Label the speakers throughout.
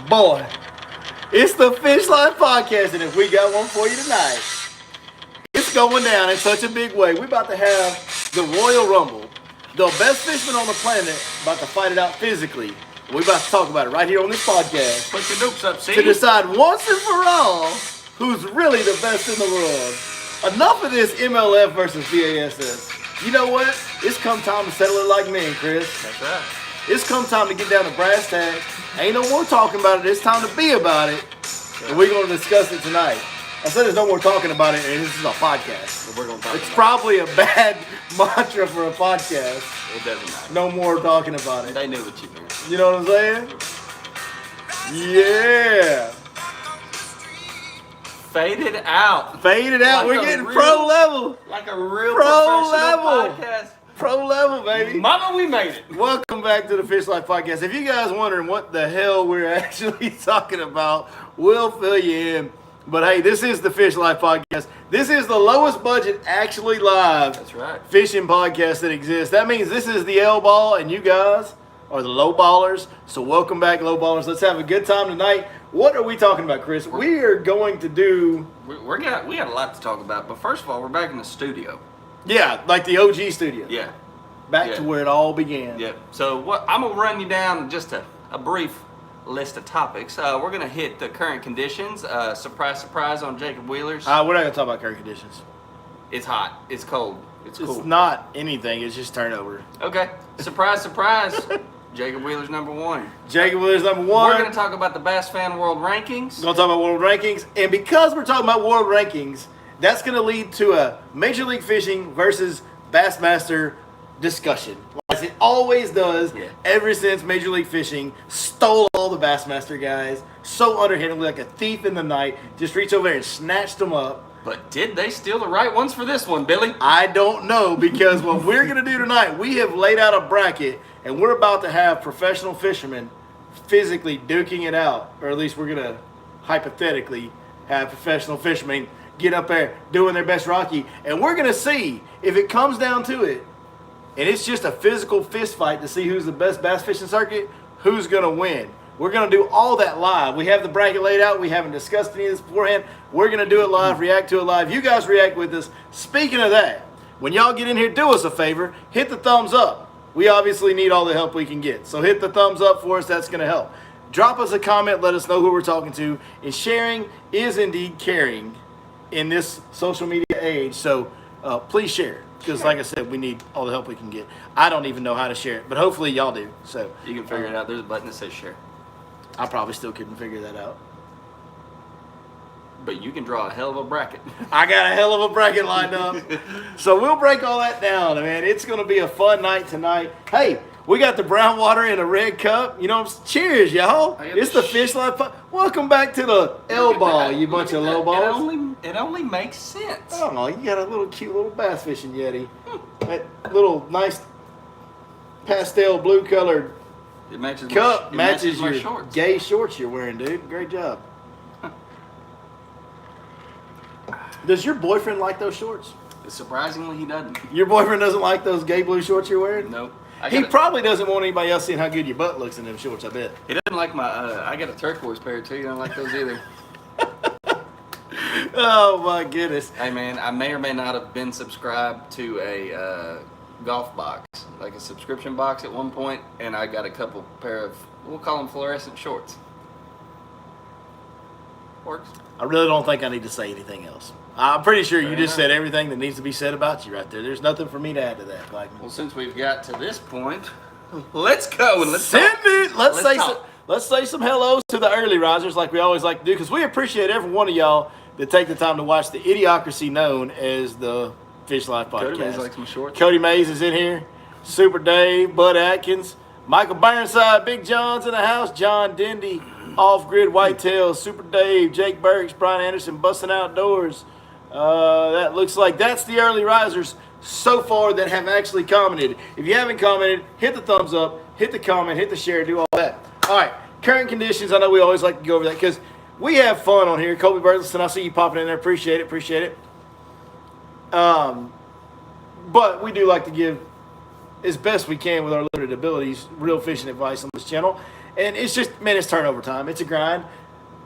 Speaker 1: Boy, it's the Fish Life Podcast, and if we got one for you tonight, it's going down in such a big way. We're about to have the Royal Rumble. The best fishermen on the planet about to fight it out physically. We're about to talk about it right here on this podcast.
Speaker 2: Put your dupes up, see?
Speaker 1: To decide once and for all who's really the best in the world. Enough of this MLF versus BASS. You know what? It's come time to settle it like men, Chris.
Speaker 2: That's right.
Speaker 1: It's come time to get down to brass tacks. Ain't no more talking about it. It's time to be about it. And we're going to discuss it tonight. I said there's no more talking about it, and this is a podcast.
Speaker 2: But we're going to talk
Speaker 1: It's
Speaker 2: about
Speaker 1: probably a bad mantra for a podcast.
Speaker 2: it. It doesn't matter.
Speaker 1: No more talking about it.
Speaker 2: They knew what you meant.
Speaker 1: You know what I'm saying? Yeah.
Speaker 2: Faded out.
Speaker 1: Fade it out.
Speaker 2: Like
Speaker 1: We're
Speaker 2: a
Speaker 1: getting
Speaker 2: real-
Speaker 1: pro level.
Speaker 2: Like a real
Speaker 1: Pro
Speaker 2: professional
Speaker 1: level.
Speaker 2: podcast.
Speaker 1: Pro level, baby.
Speaker 2: Mama, we made it.
Speaker 1: Welcome back to the Fish Life Podcast. If you guys wondering what the hell we're actually talking about, we'll fill you in. But hey, this is the Fish Life Podcast. This is the lowest budget actually live
Speaker 2: That's right.
Speaker 1: fishing podcast that exists. That means this is the L ball and you guys are the low ballers. So welcome back, low ballers. Let's have a good time tonight. What are we talking about, Chris? We are going to do...
Speaker 2: We got a lot to talk about. But first of all, we're back in the studio.
Speaker 1: Yeah, like the OG studio.
Speaker 2: Yeah.
Speaker 1: Back
Speaker 2: Yeah.
Speaker 1: to where it all began.
Speaker 2: Yeah. So what I'm going to run you down just a brief list of topics. We're going to hit the current conditions. Surprise, surprise on Jacob Wheeler's.
Speaker 1: We're not going to talk about current conditions.
Speaker 2: It's hot. It's cold. It's cool.
Speaker 1: It's not anything. It's just turnover.
Speaker 2: Okay. Surprise, surprise. Jacob Wheeler's number one.
Speaker 1: Jacob Williams, number one.
Speaker 2: We're going to talk about the Bass Fan World Rankings.
Speaker 1: We're going to talk about world rankings. And because we're talking about world rankings, that's going to lead to a Major League Fishing versus Bassmaster discussion. As it always does,
Speaker 2: Yeah.
Speaker 1: ever since Major League Fishing stole all the Bassmaster guys so underhandedly, like a thief in the night, just reached over there and snatched them up.
Speaker 2: But did they steal the right ones for this one, Billy?
Speaker 1: I don't know, because what we're going to do tonight, we have laid out a bracket, and we're about to have professional fishermen physically duking it out, or at least we're going to hypothetically have professional fishermen get up there doing their best Rocky, and we're going to see if it comes down to it, and it's just a physical fist fight to see who's the best bass fishing circuit, who's going to win. We're going to do all that live. We have the bracket laid out. We haven't discussed any of this beforehand. We're going to do it live, react to it live. You guys react with us. Speaking of that, when y'all get in here, do us a favor. Hit the thumbs up. We obviously need all the help we can get. So hit the thumbs up for us. That's going to help. Drop us a comment. Let us know who we're talking to. And sharing is indeed caring in this social media age. So please share. Because like I said, we need all the help we can get. I don't even know how to share it. But hopefully y'all do. So
Speaker 2: You can figure it out. There's a button that says share.
Speaker 1: I probably still couldn't figure that out.
Speaker 2: But you can draw a hell of a bracket.
Speaker 1: I got a hell of a bracket lined up. So we'll break all that down, man. It's going to be a fun night tonight. Hey, we got the brown water in a red cup. You know, cheers, y'all. It's the Fish Life. Welcome back to the L ball, you bunch of low balls.
Speaker 2: It only makes sense.
Speaker 1: Oh, you got a little cute little bass fishing Yeti. That little nice pastel blue colored
Speaker 2: It matches
Speaker 1: cup
Speaker 2: my,
Speaker 1: matches
Speaker 2: my
Speaker 1: your
Speaker 2: shorts.
Speaker 1: gay shorts you're wearing, dude. Great job. Does your boyfriend like those shorts?
Speaker 2: Surprisingly, he doesn't.
Speaker 1: Your boyfriend doesn't like those gay blue shorts you're wearing?
Speaker 2: Nope.
Speaker 1: He probably doesn't want anybody else seeing how good your butt looks in them shorts, I bet.
Speaker 2: He doesn't like my. I got a turquoise pair too. You don't like those either.
Speaker 1: Oh my goodness.
Speaker 2: Hey man, I may or may not have been subscribed to a golf box, like a subscription box at one point, and I got a couple pair of, we'll call them fluorescent shorts. Works.
Speaker 1: I really don't think I need to say anything else. I'm pretty sure you
Speaker 2: Fair
Speaker 1: just
Speaker 2: enough.
Speaker 1: said everything that needs to be said about you right there. There's nothing for me to add to that. Like,
Speaker 2: Well, since we've got to this point, let's go and let's
Speaker 1: send
Speaker 2: talk.
Speaker 1: it. Let's say
Speaker 2: talk.
Speaker 1: some. Let's say some hellos to the early risers, like we always like to do, because we appreciate every one of y'all that take the time to watch the idiocracy known as the Fish Life Podcast.
Speaker 2: Cody Mays likes my shorts.
Speaker 1: Cody Mays is in here. Super Dave, Bud Atkins, Michael Burnside, Big John's in the house, John Dendy, Off Grid Whitetails, Super Dave, Jake Burks, Brian Anderson, Busting Outdoors. That looks like that's the early risers so far that have actually commented. If you haven't commented, hit the thumbs up, hit the comment, hit the share, do all that. All right, current conditions. I know we always like to go over that because we have fun on here. Colby Burleson, I see you popping in there. Appreciate it. But we do like to give, as best we can with our limited abilities, real fishing advice on this channel. And it's just, man, it's turnover time. It's a grind.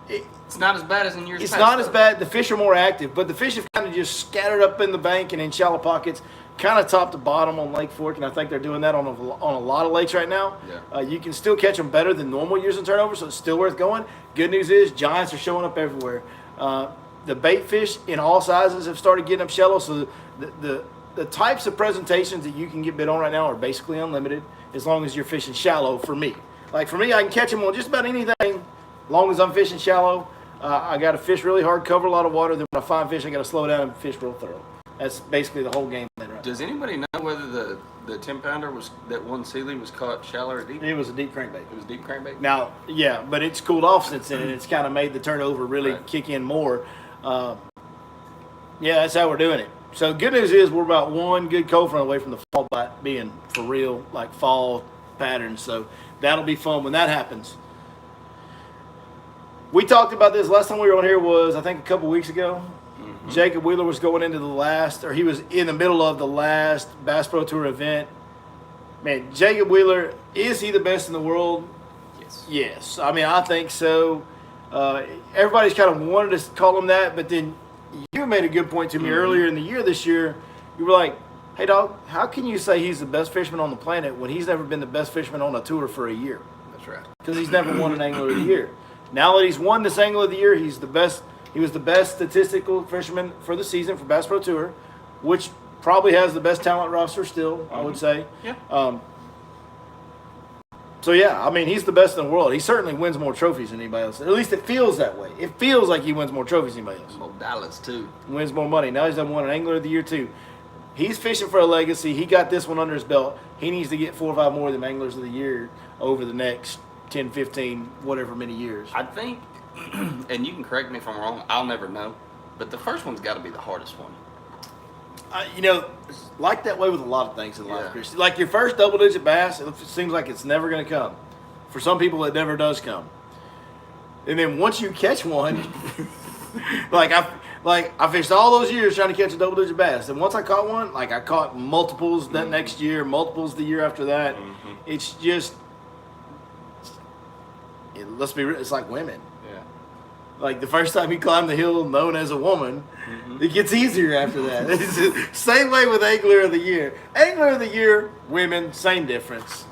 Speaker 2: It's not as bad as in years
Speaker 1: It's
Speaker 2: past.
Speaker 1: not as bad. The fish are more active, but the fish have kind of just scattered up in the bank and in shallow pockets, kind of top to bottom on Lake Fork, and I think they're doing that on a lot of lakes right now.
Speaker 2: Yeah.
Speaker 1: You can still catch them better than normal years in turnover, so it's still worth going. Good news is giants are showing up everywhere. The bait fish in all sizes have started getting up shallow, so the types of presentations that you can get bit on right now are basically unlimited as long as you're fishing shallow for me. Like for me, I can catch them on just about anything as long as I'm fishing shallow. I got to fish really hard, cover a lot of water. Then when I find fish, I got to slow down and fish real thorough. That's basically the whole game plan right
Speaker 2: Does anybody know whether the 10-pounder that one Sealy was caught shallow or deep?
Speaker 1: now. It was a deep crankbait.
Speaker 2: It was deep crankbait?
Speaker 1: Now, yeah, but it's cooled off since then, and it's kind of made the turnover really
Speaker 2: Right.
Speaker 1: kick in more. Yeah, that's how we're doing it. So good news is we're about one good cold front away from the fall bite being for real, like fall patterns. So that'll be fun when that happens. We talked about this last time we were on here was, I think, a couple weeks ago. Mm-hmm. Jacob Wheeler was going into he was in the middle of the last Bass Pro Tour event. Man, Jacob Wheeler, is he the best in the world?
Speaker 2: Yes.
Speaker 1: Yes. I mean, I think so. Everybody's kind of wanted to call him that, but then you made a good point to me earlier in the year this year. You were like, hey, dog, how can you say he's the best fisherman on the planet when he's never been the best fisherman on a tour for a year?
Speaker 2: That's right.
Speaker 1: Because he's never won an Angler of the Year. Now that he's won this Angler of the Year, he's the best. He was the best statistical fisherman for the season for Bass Pro Tour, which probably has the best talent roster still, I would say.
Speaker 2: Yeah.
Speaker 1: So, yeah, I mean, he's the best in the world. He certainly wins more trophies than anybody else. At least it feels that way. It feels like he wins more trophies than anybody else.
Speaker 2: More dollars, too.
Speaker 1: He wins more money. Now he's done won an Angler of the Year, too. He's fishing for a legacy. He got this one under his belt. He needs to get 4 or 5 more of them Anglers of the Year over the next 10, 15, whatever many years.
Speaker 2: I think, and you can correct me if I'm wrong, I'll never know, but the first one's got to be the hardest one.
Speaker 1: It's like that way with a lot of things in life,
Speaker 2: Yeah.
Speaker 1: Chris. Like your first double-digit bass, it seems like it's never going to come. For some people, it never does come. And then once you catch one, I fished all those years trying to catch a double-digit bass. And once I caught one, I caught multiples that next year, multiples the year after that.
Speaker 2: Mm-hmm.
Speaker 1: It's just, let's be real, it's like women.
Speaker 2: Yeah.
Speaker 1: Like the first time you climb the hill known as a woman, it gets easier after that. It's the same way with Angler of the Year. Angler of the Year, women, same difference.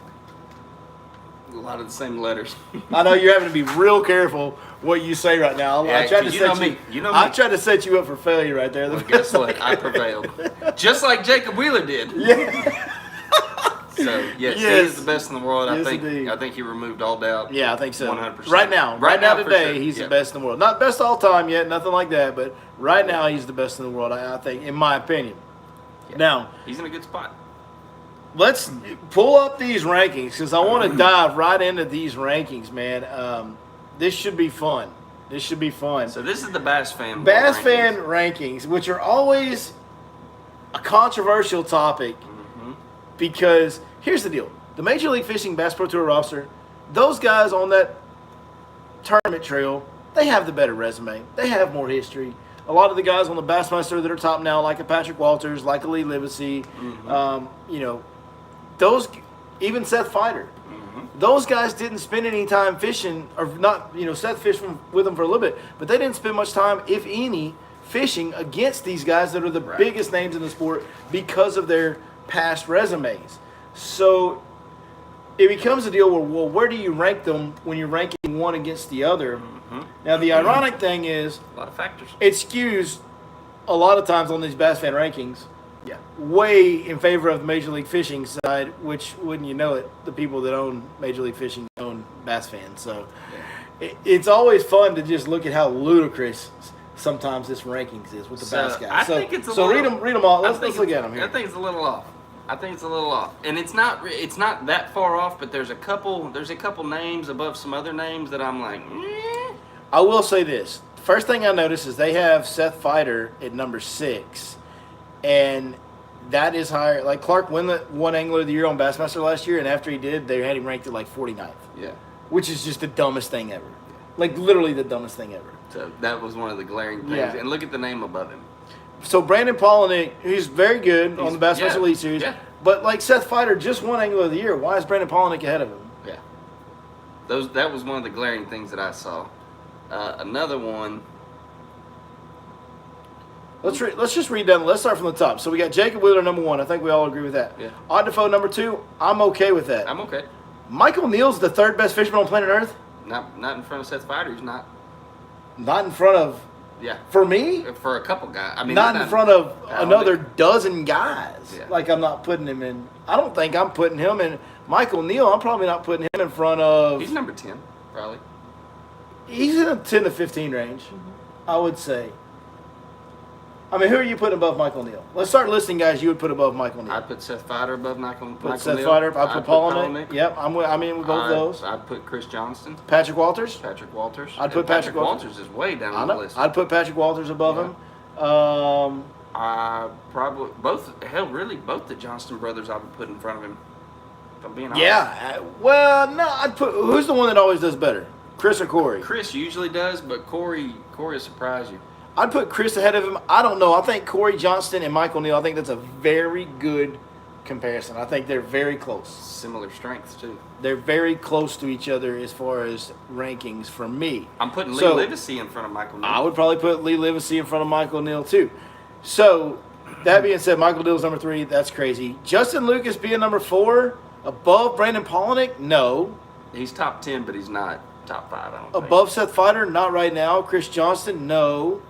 Speaker 2: A lot of the same letters.
Speaker 1: I know you're having to be real careful what you say right now.
Speaker 2: Yeah,
Speaker 1: I tried to
Speaker 2: 'cause you
Speaker 1: set
Speaker 2: know me. You know
Speaker 1: I
Speaker 2: me.
Speaker 1: tried to set you up for failure right there.
Speaker 2: Well, guess what? I prevailed. Just like Jacob Wheeler did.
Speaker 1: Yeah.
Speaker 2: So, yes, he
Speaker 1: Yes.
Speaker 2: is the best in the world.
Speaker 1: Yes,
Speaker 2: I
Speaker 1: indeed.
Speaker 2: think he removed all doubt.
Speaker 1: Yeah, I think so.
Speaker 2: 100%.
Speaker 1: Right now
Speaker 2: for
Speaker 1: today,
Speaker 2: sure.
Speaker 1: he's
Speaker 2: Yeah.
Speaker 1: the best in the world. Not best all time yet, nothing like that, but right now he's the best in the world, I think, in my opinion.
Speaker 2: Yeah.
Speaker 1: Now,
Speaker 2: He's in a good spot.
Speaker 1: let's pull up these rankings because I want to dive right into these rankings, man. This should be fun. This should be fun.
Speaker 2: So this is the Bass Fan.
Speaker 1: Bass
Speaker 2: rankings.
Speaker 1: fan rankings, which are always a controversial topic because here's the deal. The Major League Fishing Bass Pro Tour roster, those guys on that tournament trail, they have the better resume. They have more history. A lot of the guys on the Bassmaster that are top now, like a Patrick Walters, like a Lee Limacy, those, even Seth Fighter, those guys didn't spend any time fishing, or not, Seth fished with them for a little bit, but they didn't spend much time, if any, fishing against these guys that are the biggest names in the sport because of their past resumes. So it becomes a deal where, well, where do you rank them when you're ranking one against the other? Now, the ironic thing is,
Speaker 2: A lot of factors.
Speaker 1: it skews a lot of times on these Bass Fan rankings way in favor of the Major League Fishing side, which, wouldn't you know it, the people that own Major League Fishing own Bass Fans. So it's always fun to just look at how ludicrous sometimes this rankings is with the Bass guys.
Speaker 2: I think it's a
Speaker 1: so
Speaker 2: little,
Speaker 1: read them all.
Speaker 2: I
Speaker 1: Let's
Speaker 2: think
Speaker 1: look at them here.
Speaker 2: I think it's a little off. And it's not that far off, but there's a couple names above some other names that I'm like,
Speaker 1: I will say this. First thing I noticed is they have Seth Fighter at number 6, and that is higher. Like Clark won Angler of the Year on Bassmaster last year, and after he did, they had him ranked at like 49th.
Speaker 2: Yeah.
Speaker 1: Which is just the dumbest thing ever. Like literally the dumbest thing ever.
Speaker 2: So that was one of the glaring things.
Speaker 1: Yeah.
Speaker 2: And look at the name above him.
Speaker 1: So Brandon Polinick, who's very good on the Bassmaster Elite Series, but like Seth Fighter just won Angler of the Year. Why is Brandon Polinick ahead of him?
Speaker 2: Yeah. That was one of the glaring things that I saw. Another one.
Speaker 1: Let's just read down. Let's start from the top. So we got Jacob Wheeler number 1. I think we all agree with that.
Speaker 2: Yeah.
Speaker 1: Odd Defoe number 2. I'm okay with that.
Speaker 2: I'm okay.
Speaker 1: Michael Neal's the 3rd best fisherman on planet Earth.
Speaker 2: Not in front of Seth Feider. He's not.
Speaker 1: Not in front of.
Speaker 2: Yeah.
Speaker 1: For me.
Speaker 2: For a couple guys. I mean,
Speaker 1: not in front of another dozen guys.
Speaker 2: Yeah.
Speaker 1: Like I'm not putting him in. I don't think I'm putting him in. Michael Neal, I'm probably not putting him in front of.
Speaker 2: He's number 10, probably.
Speaker 1: He's in the 10 to 15 range, I would say. I mean, who are you putting above Michael Neal? Let's start listing guys you would put above Michael Neal.
Speaker 2: I'd put Seth Feider above Michael Neal.
Speaker 1: Put Seth Feider. I'd put Palaniuk. Yep, I'm in with both of those.
Speaker 2: I'd put Chris Johnston.
Speaker 1: Patrick Walters.
Speaker 2: I'd
Speaker 1: put Patrick
Speaker 2: Walters is way down on the list.
Speaker 1: I'd put Patrick Walters above him.
Speaker 2: Probably both the Johnston brothers I would put in front of him. If I'm being honest.
Speaker 1: Yeah. Well, no, I'd put. Who's the one that always does better? Chris or Corey?
Speaker 2: Chris usually does, but Corey will surprise you.
Speaker 1: I'd put Chris ahead of him. I don't know. I think Corey Johnston and Michael Neal, I think that's a very good comparison. I think they're very close.
Speaker 2: Similar strengths, too.
Speaker 1: They're very close to each other as far as rankings for me.
Speaker 2: I'm putting Lee Limacy in front of Michael Neal.
Speaker 1: I would probably put Lee Limacy in front of Michael Neal, too. So, that being said, Michael Neal's number 3. That's crazy. Justin Lucas being number 4, above Brandon Palaniuk? No.
Speaker 2: He's top 10, but he's not top 5, I don't think.
Speaker 1: Above Seth Feider? Not right now. Chris Johnston? No.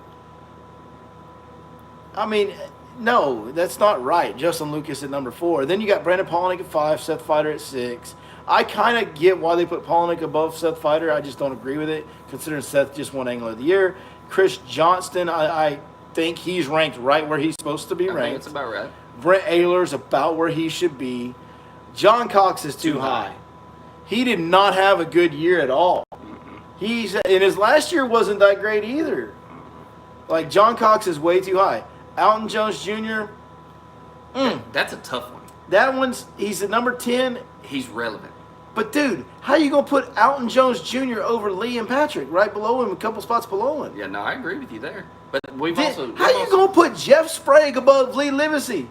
Speaker 1: I mean, no, that's not right. Justin Lucas at number 4. Then you got Brandon Palaniuk at 5, Seth Feider at 6. I kind of get why they put Palaniuk above Seth Feider. I just don't agree with it, considering Seth just won Angler of the Year. Chris Johnston, I think he's ranked right where he's supposed to be ranked.
Speaker 2: That's about right.
Speaker 1: Brent Ayler's about where he should be. John Cox is too high. He did not have a good year at all. And his last year wasn't that great either. Like, John Cox is way too high. Alton Jones Jr.
Speaker 2: That's a tough one.
Speaker 1: He's at number 10.
Speaker 2: He's relevant.
Speaker 1: But, dude, how you going to put Alton Jones Jr. over Lee and Patrick right below him, a couple spots below him?
Speaker 2: Yeah, no, I agree with you there. But
Speaker 1: how you going to put Jeff Sprague above Lee Limacy?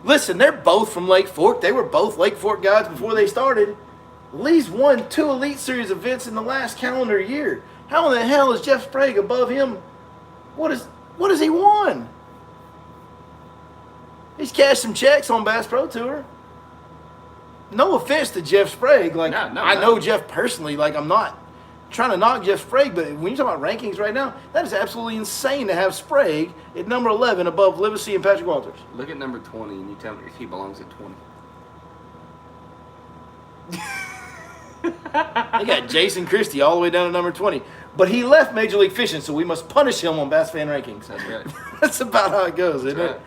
Speaker 1: Listen, they're both from Lake Fork. They were both Lake Fork guys before they started. Lee's won 2 Elite Series events in the last calendar year. How in the hell is Jeff Sprague above him? What has he won? He's cashed some checks on Bass Pro Tour. No offense to Jeff Sprague. I know Jeff personally. Like, I'm not trying to knock Jeff Sprague, but when you talk about rankings right now, that is absolutely insane to have Sprague at number 11 above Limacy and Patrick Walters.
Speaker 2: Look at number 20 and you tell me if he belongs at 20.
Speaker 1: They got Jason Christie all the way down to number 20. But he left Major League Fishing, so we must punish him on Bass Fan Rankings.
Speaker 2: That's right.
Speaker 1: That's about how it goes, isn't it?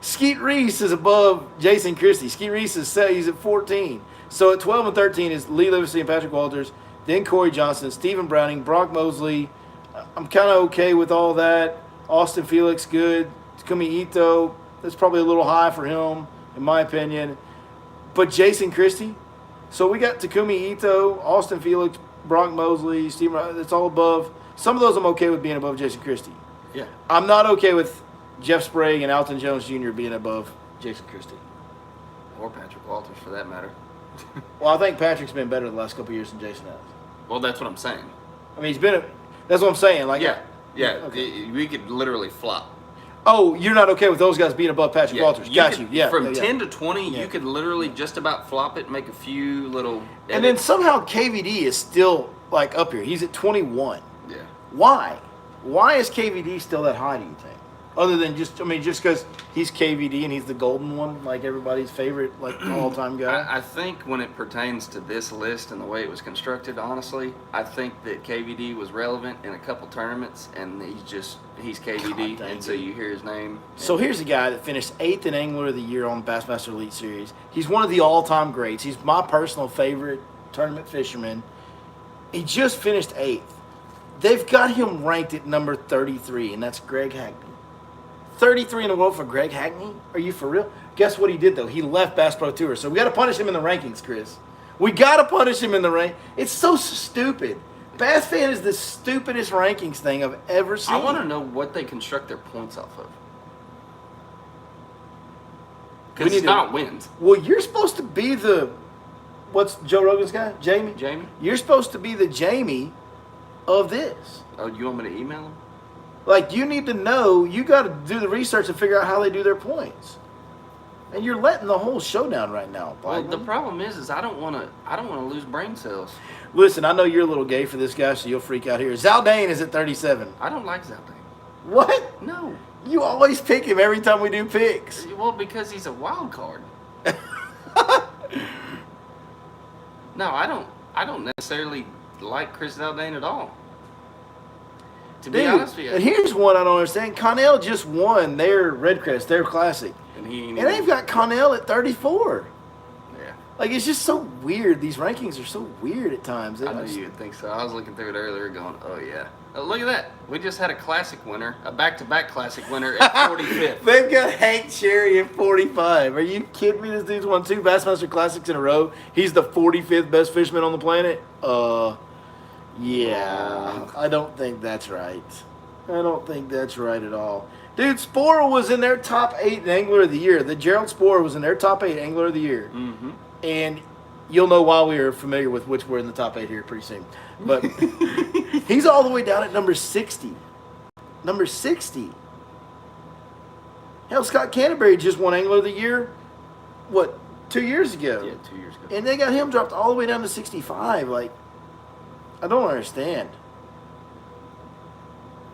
Speaker 1: Skeet Reese is above Jason Christie. Skeet Reese he's at 14. So at 12 and 13 is Lee Limacy and Patrick Walters. Then Corey Johnston, Stephen Browning, Brock Mosley. I'm kind of okay with all that. Austin Felix, good. Takumi Ito, that's probably a little high for him, in my opinion. But Jason Christie. So we got Takumi Ito, Austin Felix, Brock Mosley, Stephen. That's all above. Some of those I'm okay with being above Jason Christie.
Speaker 2: Yeah.
Speaker 1: I'm not okay with Jeff Sprague and Alton Jones Jr. being above Jason Christie.
Speaker 2: Or Patrick Walters, for that matter.
Speaker 1: Well, I think Patrick's been better the last couple of years than Jason has.
Speaker 2: Well, that's what I'm saying.
Speaker 1: I mean, that's what I'm saying. Like,
Speaker 2: yeah.
Speaker 1: Okay.
Speaker 2: We could literally flop.
Speaker 1: Oh, you're not okay with those guys being above Patrick Walters. Got you. Yeah.
Speaker 2: From 10 to 20, you could literally just about flop it, make a few little edits.
Speaker 1: And then somehow KVD is still, like, up here. He's at 21.
Speaker 2: Yeah.
Speaker 1: Why? Why is KVD still that high, do you think? Other than just because he's KVD and he's the golden one, like everybody's favorite, like, all-time guy?
Speaker 2: I think when it pertains to this list and the way it was constructed, honestly, I think that KVD was relevant in a couple tournaments, and he's KVD, and so you hear his name.
Speaker 1: So here's a guy that finished 8th in Angler of the Year on the Bassmaster Elite Series. He's one of the all-time greats. He's my personal favorite tournament fisherman. He just finished 8th. They've got him ranked at number 33, and that's Greg Hackney. 33 in the world for Greg Hackney? Are you for real? Guess what he did, though? He left Bass Pro Tour. So we got to punish him in the rankings, Chris. We got to punish him in the rank. It's so stupid. Bass Fan is the stupidest rankings thing I've ever seen.
Speaker 2: I want to know what they construct their points off of. Because it's not wins.
Speaker 1: Well, you're supposed to be the what's Joe Rogan's guy? Jamie?
Speaker 2: Jamie?
Speaker 1: You're supposed to be the Jamie of this.
Speaker 2: Oh, you want me to email him?
Speaker 1: Like, you need to know, you got to do the research and figure out how they do their points. And you're letting the whole show down right now.
Speaker 2: Well, the problem is I don't want to lose brain cells.
Speaker 1: Listen, I know you're a little gay for this guy, so you'll freak out here. Zaldane is at 37.
Speaker 2: I don't like Zaldane.
Speaker 1: What?
Speaker 2: No.
Speaker 1: You always pick him every time we do picks.
Speaker 2: Well, because he's a wild card. No, I don't necessarily like Chris Zaldane at all. To be honest with you.
Speaker 1: And here's one I don't understand. Connell just won their Redcrest, their classic.
Speaker 2: And
Speaker 1: they've got Connell at 34.
Speaker 2: Yeah.
Speaker 1: Like, it's just so weird. These rankings are so weird at times.
Speaker 2: I knew you would think so. I was looking through it earlier going, oh, yeah. Oh, look at that. We just had a classic winner, a back-to-back classic winner at 45th.
Speaker 1: They've got Hank Cherry at 45. Are you kidding me? This dude's won 2 Bassmaster Classics in a row. He's the 45th best fisherman on the planet. Yeah. I don't think that's right. I don't think that's right at all. Dude, Sporer was in their top 8 Angler of the Year. The Gerald Sporer was in their top 8 Angler of the Year.
Speaker 2: Mm-hmm.
Speaker 1: And you'll know why we are familiar with which we're in the top 8 here pretty soon. But he's all the way down at number 60. Number 60. Hell, Scott Canterbury just won Angler of the Year, 2 years ago?
Speaker 2: Yeah, 2 years ago.
Speaker 1: And they got him dropped all the way down to 65. Like, I don't understand.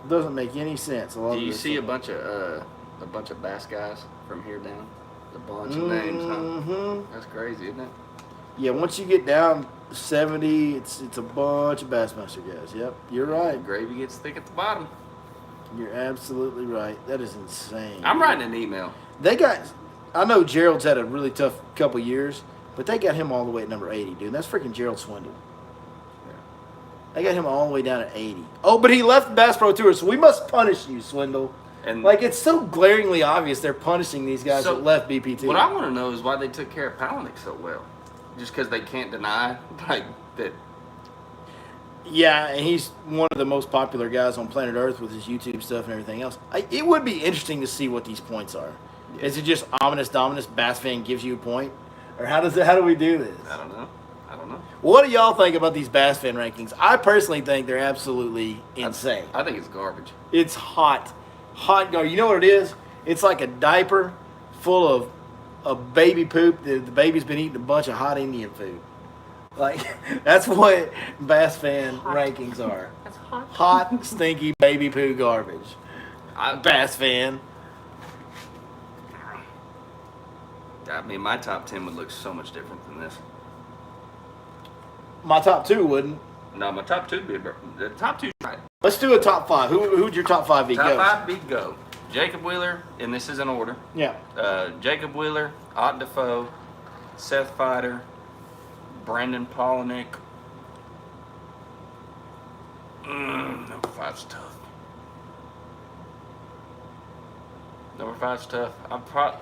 Speaker 1: It doesn't make any sense.
Speaker 2: Do you see a bunch of bass guys from here down? A bunch of names, huh?
Speaker 1: Mm-hmm.
Speaker 2: That's crazy, isn't it?
Speaker 1: Yeah, once you get down 70, it's a bunch of Bassmaster guys. Yep, you're right.
Speaker 2: Gravy gets thick at the bottom.
Speaker 1: You're absolutely right. That is insane.
Speaker 2: I'm writing an email.
Speaker 1: I know Gerald's had a really tough couple years, but they got him all the way at number 80, dude. That's freaking Gerald Swindle. They got him all the way down at 80. Oh, but he left the Bass Pro Tour, so we must punish you, Swindle. And like, it's so glaringly obvious they're punishing these guys that left BPT.
Speaker 2: What I want to know is why they took care of Palaniuk so well. Just because they can't deny like that.
Speaker 1: Yeah, and he's one of the most popular guys on planet Earth with his YouTube stuff and everything else. It would be interesting to see what these points are. Yeah. Is it just ominous dominus? Bass fan gives you a point, or how do we do this?
Speaker 2: I don't know.
Speaker 1: What do y'all think about these Bass fan rankings? I personally think they're absolutely insane.
Speaker 2: I think it's garbage.
Speaker 1: It's hot garbage. You know what it is? It's like a diaper full of baby poop. The baby's been eating a bunch of hot Indian food. Like, that's what Bass fan rankings are.
Speaker 2: That's hot.
Speaker 1: Hot, stinky baby poo garbage. Bass fan.
Speaker 2: I mean, my top 10 would look so much different than this.
Speaker 1: My top 2 wouldn't.
Speaker 2: No, my top 2 would be the top 2 right.
Speaker 1: Let's do a top 5. Who'd your top 5 be?
Speaker 2: Top 5 be go. Jacob Wheeler, and this is in order.
Speaker 1: Yeah.
Speaker 2: Jacob Wheeler, Ott Defoe, Seth Fider, Brandon Palaniuk. Number 5's tough. Number 5's tough.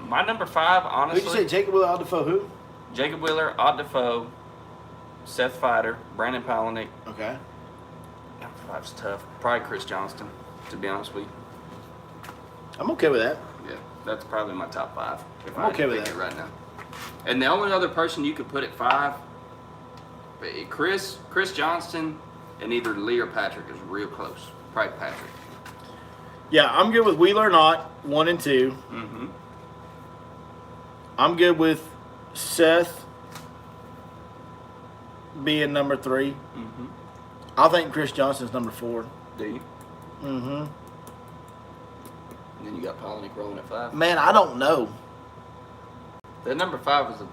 Speaker 2: My number 5, honestly.
Speaker 1: Who'd you say? Jacob Wheeler, Ott Defoe, who?
Speaker 2: Jacob Wheeler, Ott Defoe, Seth Fider, Brandon Palaniuk.
Speaker 1: Okay.
Speaker 2: Number 5's tough. Probably Chris Johnston, to be honest with you.
Speaker 1: I'm okay with that.
Speaker 2: Yeah, that's probably my top 5.
Speaker 1: I'm okay with that
Speaker 2: right now. And the only other person you could put at 5, Chris Johnston, and either Lee or Patrick is real close. Probably Patrick.
Speaker 1: Yeah, I'm good with Wheeler and Ott, 1 and 2.
Speaker 2: Mm-hmm.
Speaker 1: I'm good with Seth being number 3.
Speaker 2: Mm-hmm.
Speaker 1: I think Chris Johnston's number 4.
Speaker 2: Do you?
Speaker 1: Mm-hmm.
Speaker 2: And then you got Palaniuk rolling at 5.
Speaker 1: Man, I don't know.
Speaker 2: That number 5 was a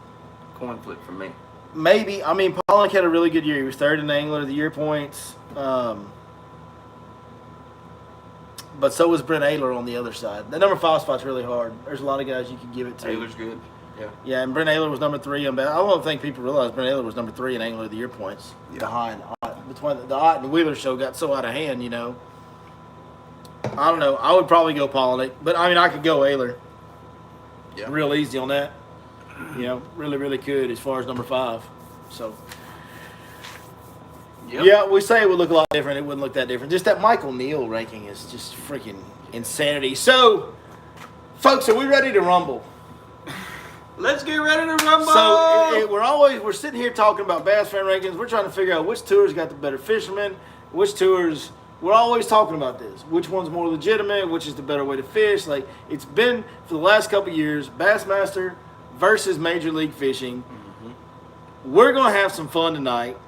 Speaker 2: coin flip for me.
Speaker 1: Maybe. I mean, Palaniuk had a really good year. He was 3rd in the Angler of the Year points. But so was Brent Ayler on the other side. The number 5 spot's really hard. There's a lot of guys you could give it to.
Speaker 2: Ayler's good. Yeah.
Speaker 1: Yeah, and Brent Ayler was number 3. I don't think people realize Brent Ayler was number 3 in Angler of the Year points. Yeah. Behind Ott. Between the Ott and Wheeler show got so out of hand, you know. I don't know. I would probably go Palaniuk. But, I mean, I could go Ayler. Yeah. Real easy on that. You know, really, really could as far as number 5. So, yep. Yeah, we say it would look a lot different. It wouldn't look that different. Just that Michael Neal ranking is just freaking insanity. So, folks, are we ready to rumble?
Speaker 2: Let's get ready to rumble.
Speaker 1: So we're sitting here talking about bass fan rankings. We're trying to figure out which tours got the better fishermen, which tours. We're always talking about this. Which one's more legitimate? Which is the better way to fish? Like, it's been for the last couple of years, Bassmaster versus Major League Fishing. Mm-hmm. We're gonna have some fun tonight.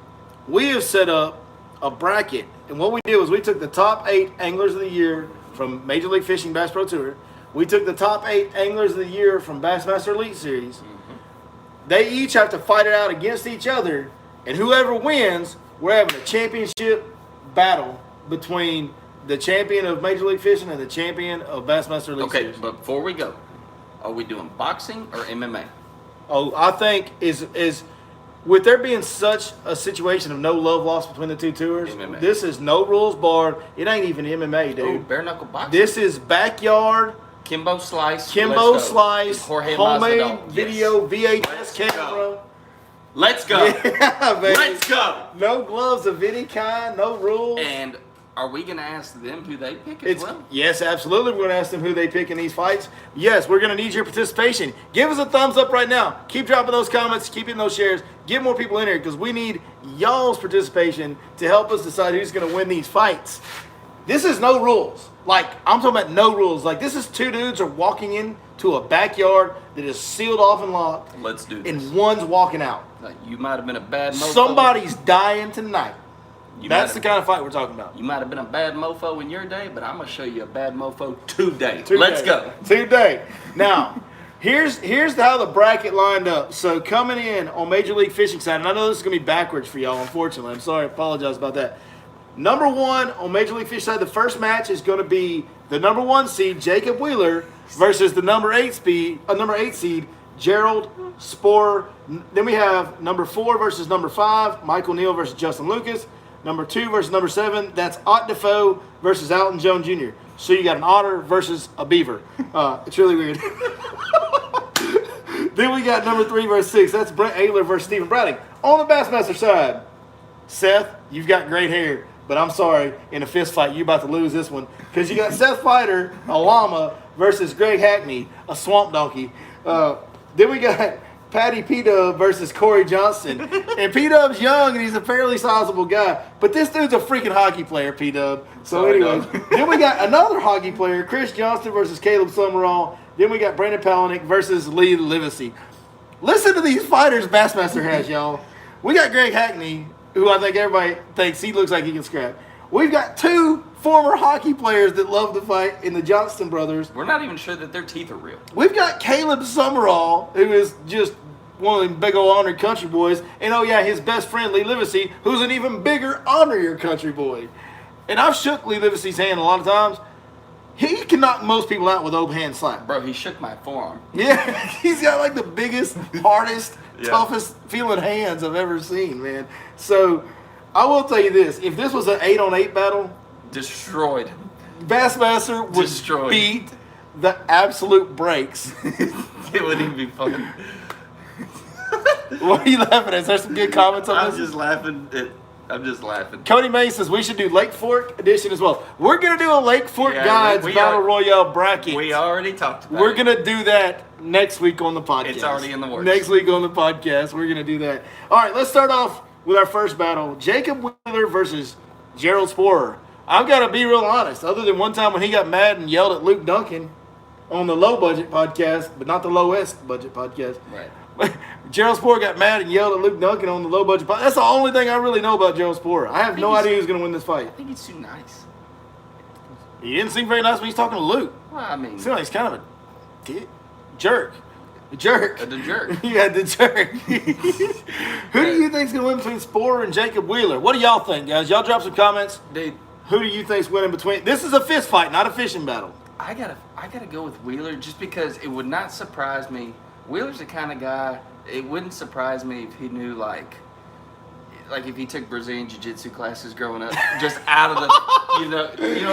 Speaker 1: We have set up a bracket, and what we did was we took the top 8 anglers of the year from Major League Fishing Bass Pro Tour. We took the top 8 anglers of the year from Bassmaster Elite Series. Mm-hmm. They each have to fight it out against each other, and whoever wins, we're having a championship battle between the champion of Major League Fishing and the champion of Bassmaster Elite Series.
Speaker 2: Okay, but before we go, are we doing boxing or MMA?
Speaker 1: Oh, I think is with there being such a situation of no love lost between the two tours,
Speaker 2: MMA.
Speaker 1: This is no rules barred. It ain't even MMA, dude.
Speaker 2: Ooh, bare knuckle boxing.
Speaker 1: This is backyard.
Speaker 2: Kimbo Slice.
Speaker 1: Kimbo Slice.
Speaker 2: Jorge
Speaker 1: Homemade
Speaker 2: Masvidal.
Speaker 1: video
Speaker 2: Yes.
Speaker 1: VHS camera.
Speaker 2: Let's go.
Speaker 1: Yeah, baby.
Speaker 2: Let's go.
Speaker 1: No gloves of any kind. No rules.
Speaker 2: And are we going to ask them who they pick as well?
Speaker 1: Yes, absolutely. We're going to ask them who they pick in these fights. Yes, we're going to need your participation. Give us a thumbs up right now. Keep dropping those comments. Keep hitting those shares. Get more people in here because we need y'all's participation to help us decide who's going to win these fights. This is no rules. Like, I'm talking about no rules. Like, this is 2 dudes are walking into a backyard that is sealed off and locked.
Speaker 2: Let's do this.
Speaker 1: And one's walking out.
Speaker 2: Like, you might have been a bad mofo.
Speaker 1: Somebody's dying tonight. That's the
Speaker 2: have,
Speaker 1: kind of fight we're talking about.
Speaker 2: You might have been a bad mofo in your day, but I'm going to show you a bad mofo today. Let's go.
Speaker 1: Today. Now, here's how the bracket lined up. So coming in on Major League Fishing side, and I know this is going to be backwards for y'all, unfortunately. I'm sorry. I apologize about that. Number 1 on Major League Fishing side, the first match is going to be the number 1 seed, Jacob Wheeler, versus the number 8 seed, Gerald Sporer. Then we have number 4 versus number 5, Michael Neal versus Justin Lucas. Number 2 versus number 7, that's Ott Defoe versus Alton Jones Jr. So you got an otter versus a beaver. It's really weird. Then we got number 3 versus 6, that's Brent Ayler versus Stephen Browning. On the Bassmaster side, Seth, you've got great hair, but I'm sorry, in a fist fight, you're about to lose this one. Because you got Seth Fighter, a llama, versus Greg Hackney, a swamp donkey. Then we got Patty P-Dub versus Corey Johnston. And P-Dub's young and he's a fairly sizable guy. But this dude's a freaking hockey player, P-Dub. So anyway, then we got another hockey player, Chris Johnston versus Caleb Sumrall. Then we got Brandon Palaniuk versus Lee Limacy. Listen to these fighters Bassmaster has, y'all. We got Greg Hackney, who I think everybody thinks he looks like he can scrap. We've got 2 former hockey players that love to fight in the Johnston brothers.
Speaker 2: We're not even sure that their teeth are real.
Speaker 1: We've got Caleb Sumrall, who is just one of them big old honored country boys. And oh yeah, his best friend Lee Limacy, who's an even bigger honorier country boy. And I've shook Lee Limacy's hand a lot of times. He can knock most people out with open hand slap.
Speaker 2: Bro, he shook my forearm.
Speaker 1: Yeah, he's got like the biggest, hardest, toughest feeling hands I've ever seen, man. So I will tell you this: if this was an 8-on-8 battle,
Speaker 2: destroyed.
Speaker 1: Bassmaster would beat the absolute brakes.
Speaker 2: It wouldn't even be fun.
Speaker 1: What are you laughing at? Is there some good comments on this?
Speaker 2: I'm just laughing.
Speaker 1: Cody May says we should do Lake Fork edition as well. We're going to do a Lake Fork Guides Battle Royale bracket.
Speaker 2: We already talked about
Speaker 1: We're going to do that next week on the podcast.
Speaker 2: It's already in the works.
Speaker 1: Next week on the podcast, we're going to do that. All right, let's start off with our first battle. Jacob Wheeler versus Gerald Sporer. I've got to be real honest. Other than one time when he got mad and yelled at Luke Duncan on the low budget podcast, but not the lowest budget podcast.
Speaker 2: Right.
Speaker 1: Gerald Sporer got mad and yelled at Luke Duncan on the low budget podcast. That's the only thing I really know about Gerald Sporer. I have no idea who's going to win this fight.
Speaker 2: I think he's too nice.
Speaker 1: He didn't seem very nice when he's talking to Luke.
Speaker 2: Well, I mean,
Speaker 1: Seems like he's kind of a jerk. The jerk.
Speaker 2: The jerk.
Speaker 1: Yeah, the jerk. Who do you think's going to win between Sporer and Jacob Wheeler? What do y'all think, guys? Y'all drop some comments.
Speaker 2: Dude,
Speaker 1: who do you think's winning between? This is a fist fight, not a fishing battle.
Speaker 2: I gotta go with Wheeler just because it would not surprise me. Wheeler's the kind of guy. It wouldn't surprise me if he knew like if he took Brazilian Jiu-Jitsu classes growing up, just out of the, you know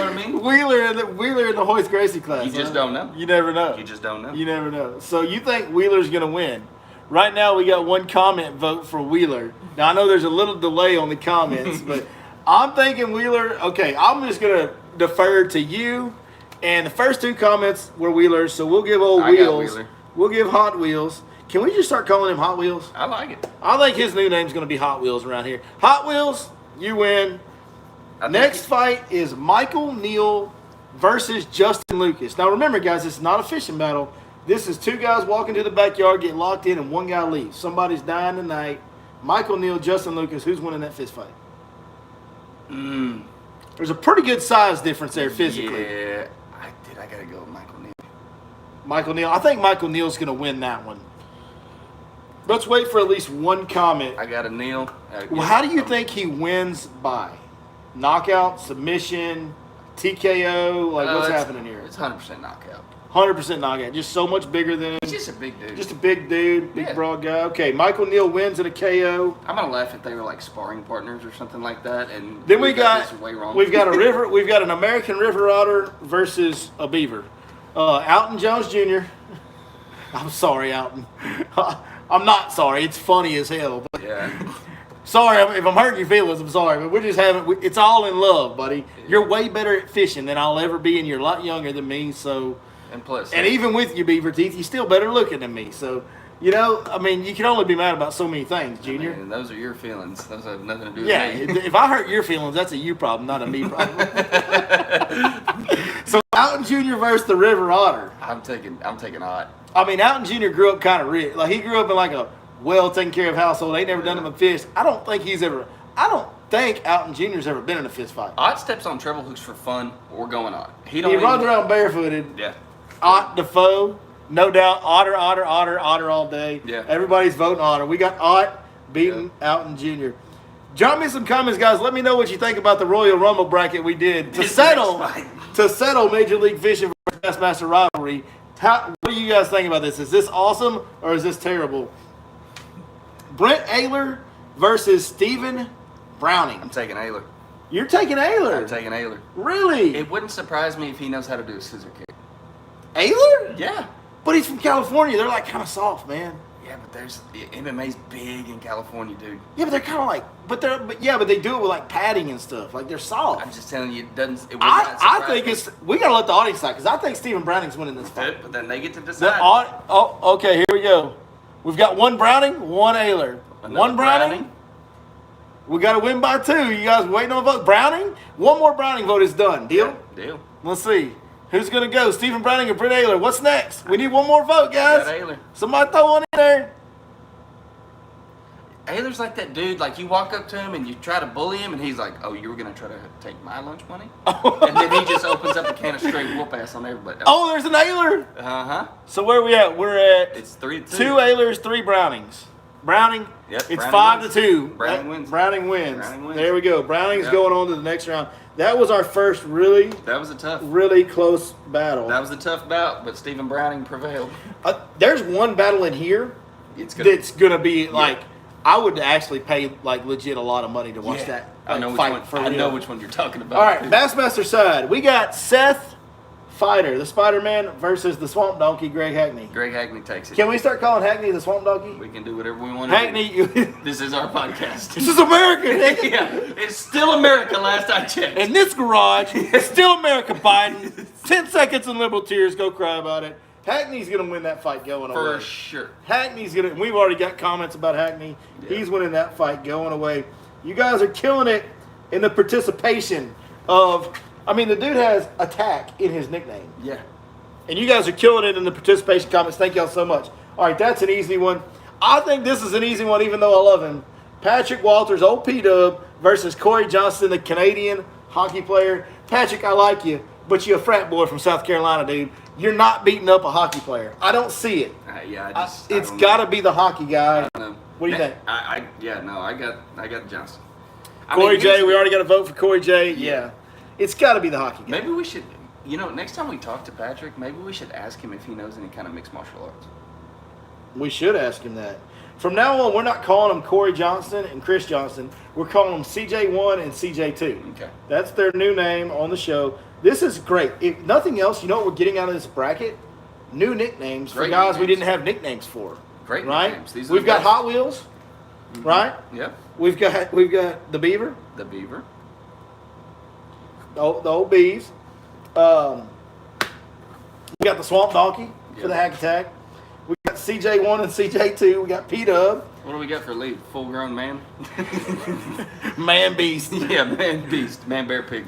Speaker 2: what I mean?
Speaker 1: Wheeler in the Hoist Gracie class.
Speaker 2: You just don't know.
Speaker 1: You never know.
Speaker 2: You just don't know.
Speaker 1: You never know. So you think Wheeler's gonna win? Right now we got one comment vote for Wheeler. Now I know there's a little delay on the comments, but I'm thinking Wheeler. Okay, I'm just gonna defer to you. And the first 2 comments were Wheelers, so we'll give old Wheels. We'll give Hot Wheels. Can we just start calling him Hot Wheels?
Speaker 2: I like it.
Speaker 1: I think his new name's going to be Hot Wheels around here. Hot Wheels, you win. Next fight is Michael Neal versus Justin Lucas. Now remember, guys, this is not a fishing battle. This is two guys walking to the backyard, get locked in, and one guy leaves. Somebody's dying tonight. Michael Neal, Justin Lucas, who's winning that fist fight? There's a pretty good size difference there physically.
Speaker 2: Yeah, I got to go with Michael Neal.
Speaker 1: Michael Neal. I think Michael Neal's going to win that one. Let's wait for at least one comment.
Speaker 2: I got a Neal.
Speaker 1: Well, how do you think he wins by? Knockout, submission, TKO? Like, what's happening here?
Speaker 2: It's 100% knockout.
Speaker 1: 100% knockout. Just so much bigger than him.
Speaker 2: He's just a big dude.
Speaker 1: Just a big dude, big broad guy. Okay, Michael Neal wins in a KO.
Speaker 2: I'm gonna laugh if they were like sparring partners or something like that. And
Speaker 1: Then
Speaker 2: this way wrong.
Speaker 1: we've got an American River Otter versus a Beaver. Alton Jones Jr. I'm sorry, Alton. I'm not sorry. It's funny as hell. But
Speaker 2: Yeah.
Speaker 1: sorry if I'm hurting your feelings. I'm sorry, but we're just having. It's all in love, buddy. You're way better at fishing than I'll ever be, and you're a lot younger than me. So.
Speaker 2: And plus,
Speaker 1: And even with your beaver teeth, you're still better looking than me. So, you know, I mean, you can only be mad about so many things, Junior.
Speaker 2: and those are your feelings. Those have nothing to do with
Speaker 1: Yeah,
Speaker 2: me.
Speaker 1: if I hurt your feelings, that's a you problem, not a me problem. So, Alton Jr. versus the River Otter.
Speaker 2: I'm taking Ott.
Speaker 1: I mean, Alton Jr. grew up kind of rich. Like, he grew up in like a well taken care of household. They never done him a fist. I don't think Alton Jr.'s ever been in a fist fight.
Speaker 2: Ott steps on treble hooks for fun. We're going Ott.
Speaker 1: He runs around barefooted.
Speaker 2: Yeah.
Speaker 1: Ott Defoe, no doubt. Otter all day.
Speaker 2: Yeah.
Speaker 1: Everybody's voting Otter. We got Ott beating Alton Jr. Drop me some comments, guys. Let me know what you think about the Royal Rumble bracket we did to settle Major League Fishing versus Bassmaster rivalry. What do you guys think about this? Is this awesome or is this terrible? Brent Ayler versus Stephen Browning.
Speaker 2: I'm taking Ayler.
Speaker 1: You're taking Ayler.
Speaker 2: I'm taking Ayler.
Speaker 1: Really?
Speaker 2: It wouldn't surprise me if he knows how to do a scissor kick.
Speaker 1: Ayler?
Speaker 2: Yeah.
Speaker 1: But he's from California. They're like kind of soft, man.
Speaker 2: Yeah, but MMA's big in California, dude.
Speaker 1: Yeah, but they're kind of like, but they do it with like padding and stuff. Like they're soft.
Speaker 2: I'm just telling you, it doesn't. It would not
Speaker 1: I
Speaker 2: surprise
Speaker 1: think
Speaker 2: me.
Speaker 1: we gotta let the audience decide because I think Stephen Browning's winning this fight.
Speaker 2: But then they get to decide.
Speaker 1: Okay, here we go. We've got one Browning, one Ayler.
Speaker 2: Another
Speaker 1: One Browning. We got to win by 2. You guys waiting on a vote? Browning? One more Browning vote is done. Deal?
Speaker 2: Deal.
Speaker 1: Let's see. Who's going to go? Stephen Browning or Brent Ayler? What's next? We need one more vote, guys.
Speaker 2: Got Ayler.
Speaker 1: Somebody throw one in there.
Speaker 2: Ayler's like that dude, like you walk up to him and you try to bully him and he's like, oh, you were going to try to take my lunch money? And then he just opens up a can of straight whoop ass on everybody.
Speaker 1: Oh, there's an Ayler.
Speaker 2: Uh-huh.
Speaker 1: So where are we at? We're at
Speaker 2: It's 3-2.
Speaker 1: 2 Aylers, 3 Brownings. Browning.
Speaker 2: Yep,
Speaker 1: It's
Speaker 2: Browning
Speaker 1: 5-2.
Speaker 2: Browning wins.
Speaker 1: Browning wins.
Speaker 2: Browning wins.
Speaker 1: There we go. Browning's
Speaker 2: Yep.
Speaker 1: going on to the next round. That was our first really
Speaker 2: That was a tough.
Speaker 1: close battle.
Speaker 2: That was a tough bout, but Stephen Browning prevailed.
Speaker 1: There's one battle in here
Speaker 2: It's good.
Speaker 1: that's gonna be like I would actually pay like legit a lot of money to watch that
Speaker 2: I know
Speaker 1: fight
Speaker 2: which one.
Speaker 1: for
Speaker 2: I
Speaker 1: real.
Speaker 2: know which one you're talking about.
Speaker 1: All right, Bassmaster side. We got Seth Fighter, the Spider-Man, versus the Swamp Donkey, Greg Hackney.
Speaker 2: Greg Hackney takes it.
Speaker 1: Can we start calling Hackney the Swamp Donkey?
Speaker 2: We can do whatever we want to
Speaker 1: Hackney,
Speaker 2: do. This is our podcast.
Speaker 1: this is America, nigga.
Speaker 2: Yeah, it's still America last I checked.
Speaker 1: In this garage, it's still America, Biden. 10 seconds and liberal tears. Go cry about it. Hackney's going to win that fight going away.
Speaker 2: For sure.
Speaker 1: Hackney's going to, we've already got comments about Hackney.
Speaker 2: Yeah.
Speaker 1: He's winning that fight going away. You guys are killing it in the participation of, I mean, the dude has attack in his nickname.
Speaker 2: Yeah.
Speaker 1: And you guys are killing it in the participation comments. Thank y'all so much. All right, that's an easy one. I think this is an easy one, even though I love him. Patrick Walters, old P-Dub, versus Corey Johnston, the Canadian hockey player. Patrick, I like you, but you're a frat boy from South Carolina, dude. You're not beating up a hockey player. I don't see it. It's got to be the hockey guy.
Speaker 2: I don't know.
Speaker 1: What do you think?
Speaker 2: I got Johnston.
Speaker 1: Corey J, we already got a vote for Corey J. Yeah. It's got to be the hockey guy.
Speaker 2: Maybe we should, next time we talk to Patrick, maybe we should ask him if he knows any kind of mixed martial arts.
Speaker 1: We should ask him that. From now on, we're not calling them Corey Johnston and Chris Johnston. We're calling them CJ1 and CJ2.
Speaker 2: Okay.
Speaker 1: That's their new name on the show. This is great. If nothing else, you know what we're getting out of this bracket? New nicknames for guys we didn't have nicknames for.
Speaker 2: Great
Speaker 1: right?
Speaker 2: nicknames. These are
Speaker 1: We've
Speaker 2: the
Speaker 1: got
Speaker 2: best.
Speaker 1: Hot Wheels, right?
Speaker 2: Yep.
Speaker 1: We've got the Beaver,
Speaker 2: The Beaver.
Speaker 1: the old Bees. We got the Swamp Donkey for the Hack Attack. We got CJ1 and CJ2. We got P-Dub.
Speaker 2: What do we got for Lee? Full grown man?
Speaker 1: Man Beast.
Speaker 2: Yeah, man beast. Man bear pig.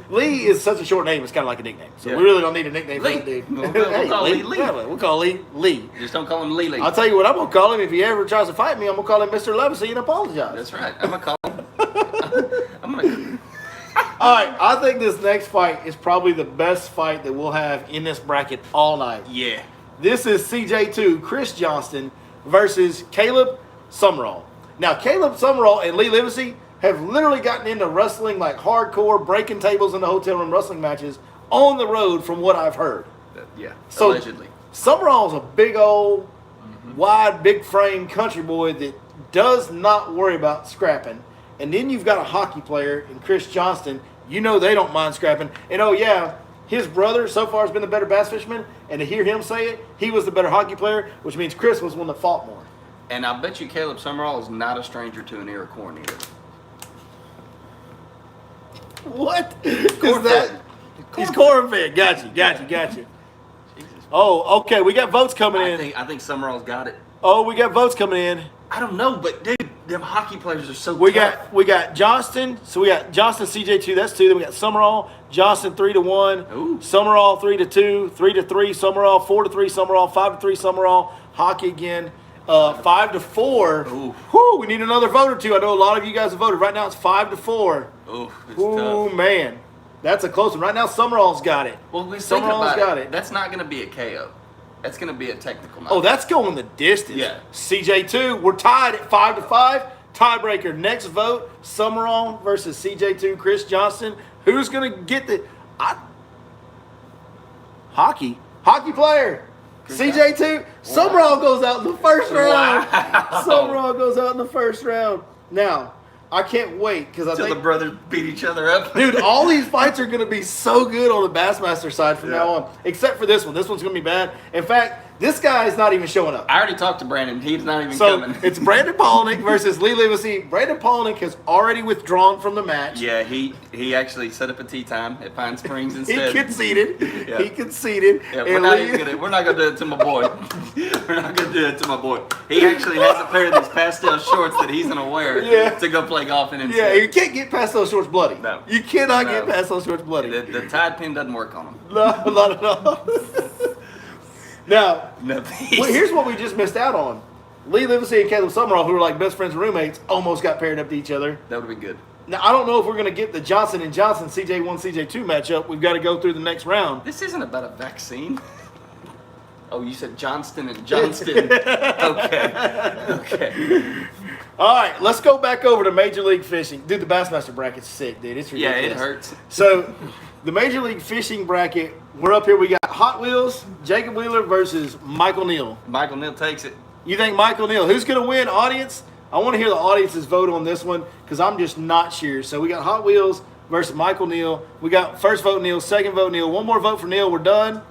Speaker 1: Lee is such a short name, it's kind of like a nickname. So
Speaker 2: Yeah.
Speaker 1: we really don't need a nickname
Speaker 2: Lee.
Speaker 1: for that dude.
Speaker 2: We'll call Lee Lee.
Speaker 1: We'll call Lee Lee.
Speaker 2: Just don't call him Lee.
Speaker 1: I'll tell you what I'm going to call him. If he ever tries to fight me, I'm going to call him Mr. Limacy and apologize.
Speaker 2: That's right. I'm going to call him. I'm going to.
Speaker 1: All right, I think this next fight is probably the best fight that we'll have in this bracket all night.
Speaker 2: Yeah.
Speaker 1: This is CJ2, Chris Johnston versus Caleb Sumrall. Now, Caleb Sumrall and Lee Limacy have literally gotten into wrestling like hardcore, breaking tables in the hotel room wrestling matches on the road from what I've heard.
Speaker 2: Yeah,
Speaker 1: So,
Speaker 2: allegedly.
Speaker 1: Sumrall's a big old, wide, big frame country boy that does not worry about scrapping. And then you've got a hockey player in Chris Johnston. You know they don't mind scrapping. And oh yeah, his brother so far has been the better bass fisherman. And to hear him say it, he was the better hockey player, which means Chris was one that fought more.
Speaker 2: And I bet you Caleb Sumrall is not a stranger to an ear of corn either.
Speaker 1: What is that? He's corn fed. Got you.
Speaker 2: Jesus.
Speaker 1: Oh, okay. We got votes coming in.
Speaker 2: I think Sumrall's got it.
Speaker 1: Oh, we got votes coming in.
Speaker 2: I don't know, but dude, them hockey players are so
Speaker 1: We
Speaker 2: tough.
Speaker 1: got Johnston. So we got Johnston CJ2. That's 2. Then we got Sumrall. Johnston 3-1.
Speaker 2: Ooh.
Speaker 1: Sumrall 3-2. 3-3. Sumrall 4-3. Sumrall 5-3. Sumrall. Hockey again. 5-4.
Speaker 2: Ooh.
Speaker 1: Whew, we need another vote or two. I know a lot of you guys have voted. Right now it's 5-4.
Speaker 2: Ooh, it's
Speaker 1: Ooh,
Speaker 2: tough.
Speaker 1: man. That's a close one. Right now Sumrall's got it.
Speaker 2: Well, we thinking
Speaker 1: Sumrall's
Speaker 2: about
Speaker 1: got
Speaker 2: it.
Speaker 1: it.
Speaker 2: That's not going to be a KO. That's going to be a technical knock.
Speaker 1: Oh, that's going the distance.
Speaker 2: Yeah.
Speaker 1: CJ2, we're tied at 5-5. Tiebreaker. Next vote, Sumrall versus CJ2, Chris Johnston. Who's going to get the... Hockey player. CJ2. Sumrall goes out in the first round.
Speaker 2: Wow.
Speaker 1: Sumrall goes out in the first round. Now, I can't wait because I
Speaker 2: Until
Speaker 1: think...
Speaker 2: the brothers beat each other up.
Speaker 1: Dude, all these fights are going to be so good on the Bassmaster side from now on, except for this one. This one's going to be bad. In fact, this guy is not even showing up.
Speaker 2: I already talked to Brandon. He's not even
Speaker 1: So
Speaker 2: coming.
Speaker 1: it's Brandon Polnick versus Lee Limacy. Brandon Polnick has already withdrawn from the match.
Speaker 2: Yeah, he actually set up a tea time at Pine Springs
Speaker 1: He
Speaker 2: instead.
Speaker 1: conceded.
Speaker 2: Yeah.
Speaker 1: He conceded.
Speaker 2: Yeah,
Speaker 1: And
Speaker 2: we're not gonna do it to my boy. We're not gonna do it to my boy. He actually has a pair of these pastel shorts that he's gonna wear
Speaker 1: Yeah.
Speaker 2: to go play golf in
Speaker 1: yeah,
Speaker 2: instead.
Speaker 1: you can't get past those shorts bloody.
Speaker 2: No.
Speaker 1: You cannot
Speaker 2: No.
Speaker 1: get past those shorts bloody.
Speaker 2: The Tide pin doesn't work on him.
Speaker 1: No, not at all. Now,
Speaker 2: No,
Speaker 1: well, here's what we just missed out on. Lee Limacy and Caleb Sumrall, who are like best friends and roommates, almost got paired up to each other.
Speaker 2: that would have been good.
Speaker 1: Now, I don't know if we're going to get the Johnson and Johnson CJ1, CJ2 matchup. We've got to go through the next round.
Speaker 2: This isn't about a vaccine. Oh, you said Johnston and Johnston. Okay.
Speaker 1: All right, let's go back over to Major League Fishing. Dude, the Bassmaster bracket's sick, dude. It's
Speaker 2: Yeah,
Speaker 1: ridiculous.
Speaker 2: it hurts.
Speaker 1: So, the Major League Fishing bracket, we're up here. We got Hot Wheels, Jacob Wheeler versus Michael Neal.
Speaker 2: Michael Neal takes it.
Speaker 1: You think Michael Neal? Who's going to win, audience? I want to hear the audience's vote on this one because I'm just not sure. So, we got Hot Wheels versus Michael Neal. We got first vote Neal, second vote Neal. One more vote for Neal. We're done.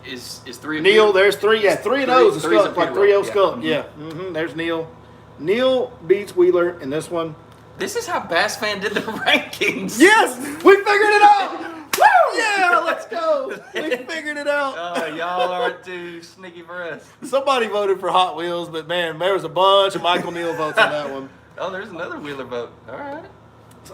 Speaker 2: Is 3 of
Speaker 1: Neal,
Speaker 2: Peter?
Speaker 1: there's 3. Yeah, 3-0 is a
Speaker 2: Three's a
Speaker 1: scup, like
Speaker 2: Peter
Speaker 1: 3-0
Speaker 2: roll,
Speaker 1: scup.
Speaker 2: yeah.
Speaker 1: Yeah, there's Neal. Neal beats Wheeler in this one.
Speaker 2: This is how Bass Fan did the rankings.
Speaker 1: Yes, we figured it out. Woo! Yeah, let's go. We figured it out.
Speaker 2: Oh, y'all aren't too sneaky for us.
Speaker 1: Somebody voted for Hot Wheels, but man, there was a bunch of Michael Neal votes on that one.
Speaker 2: Oh, there's another Wheeler vote. All right.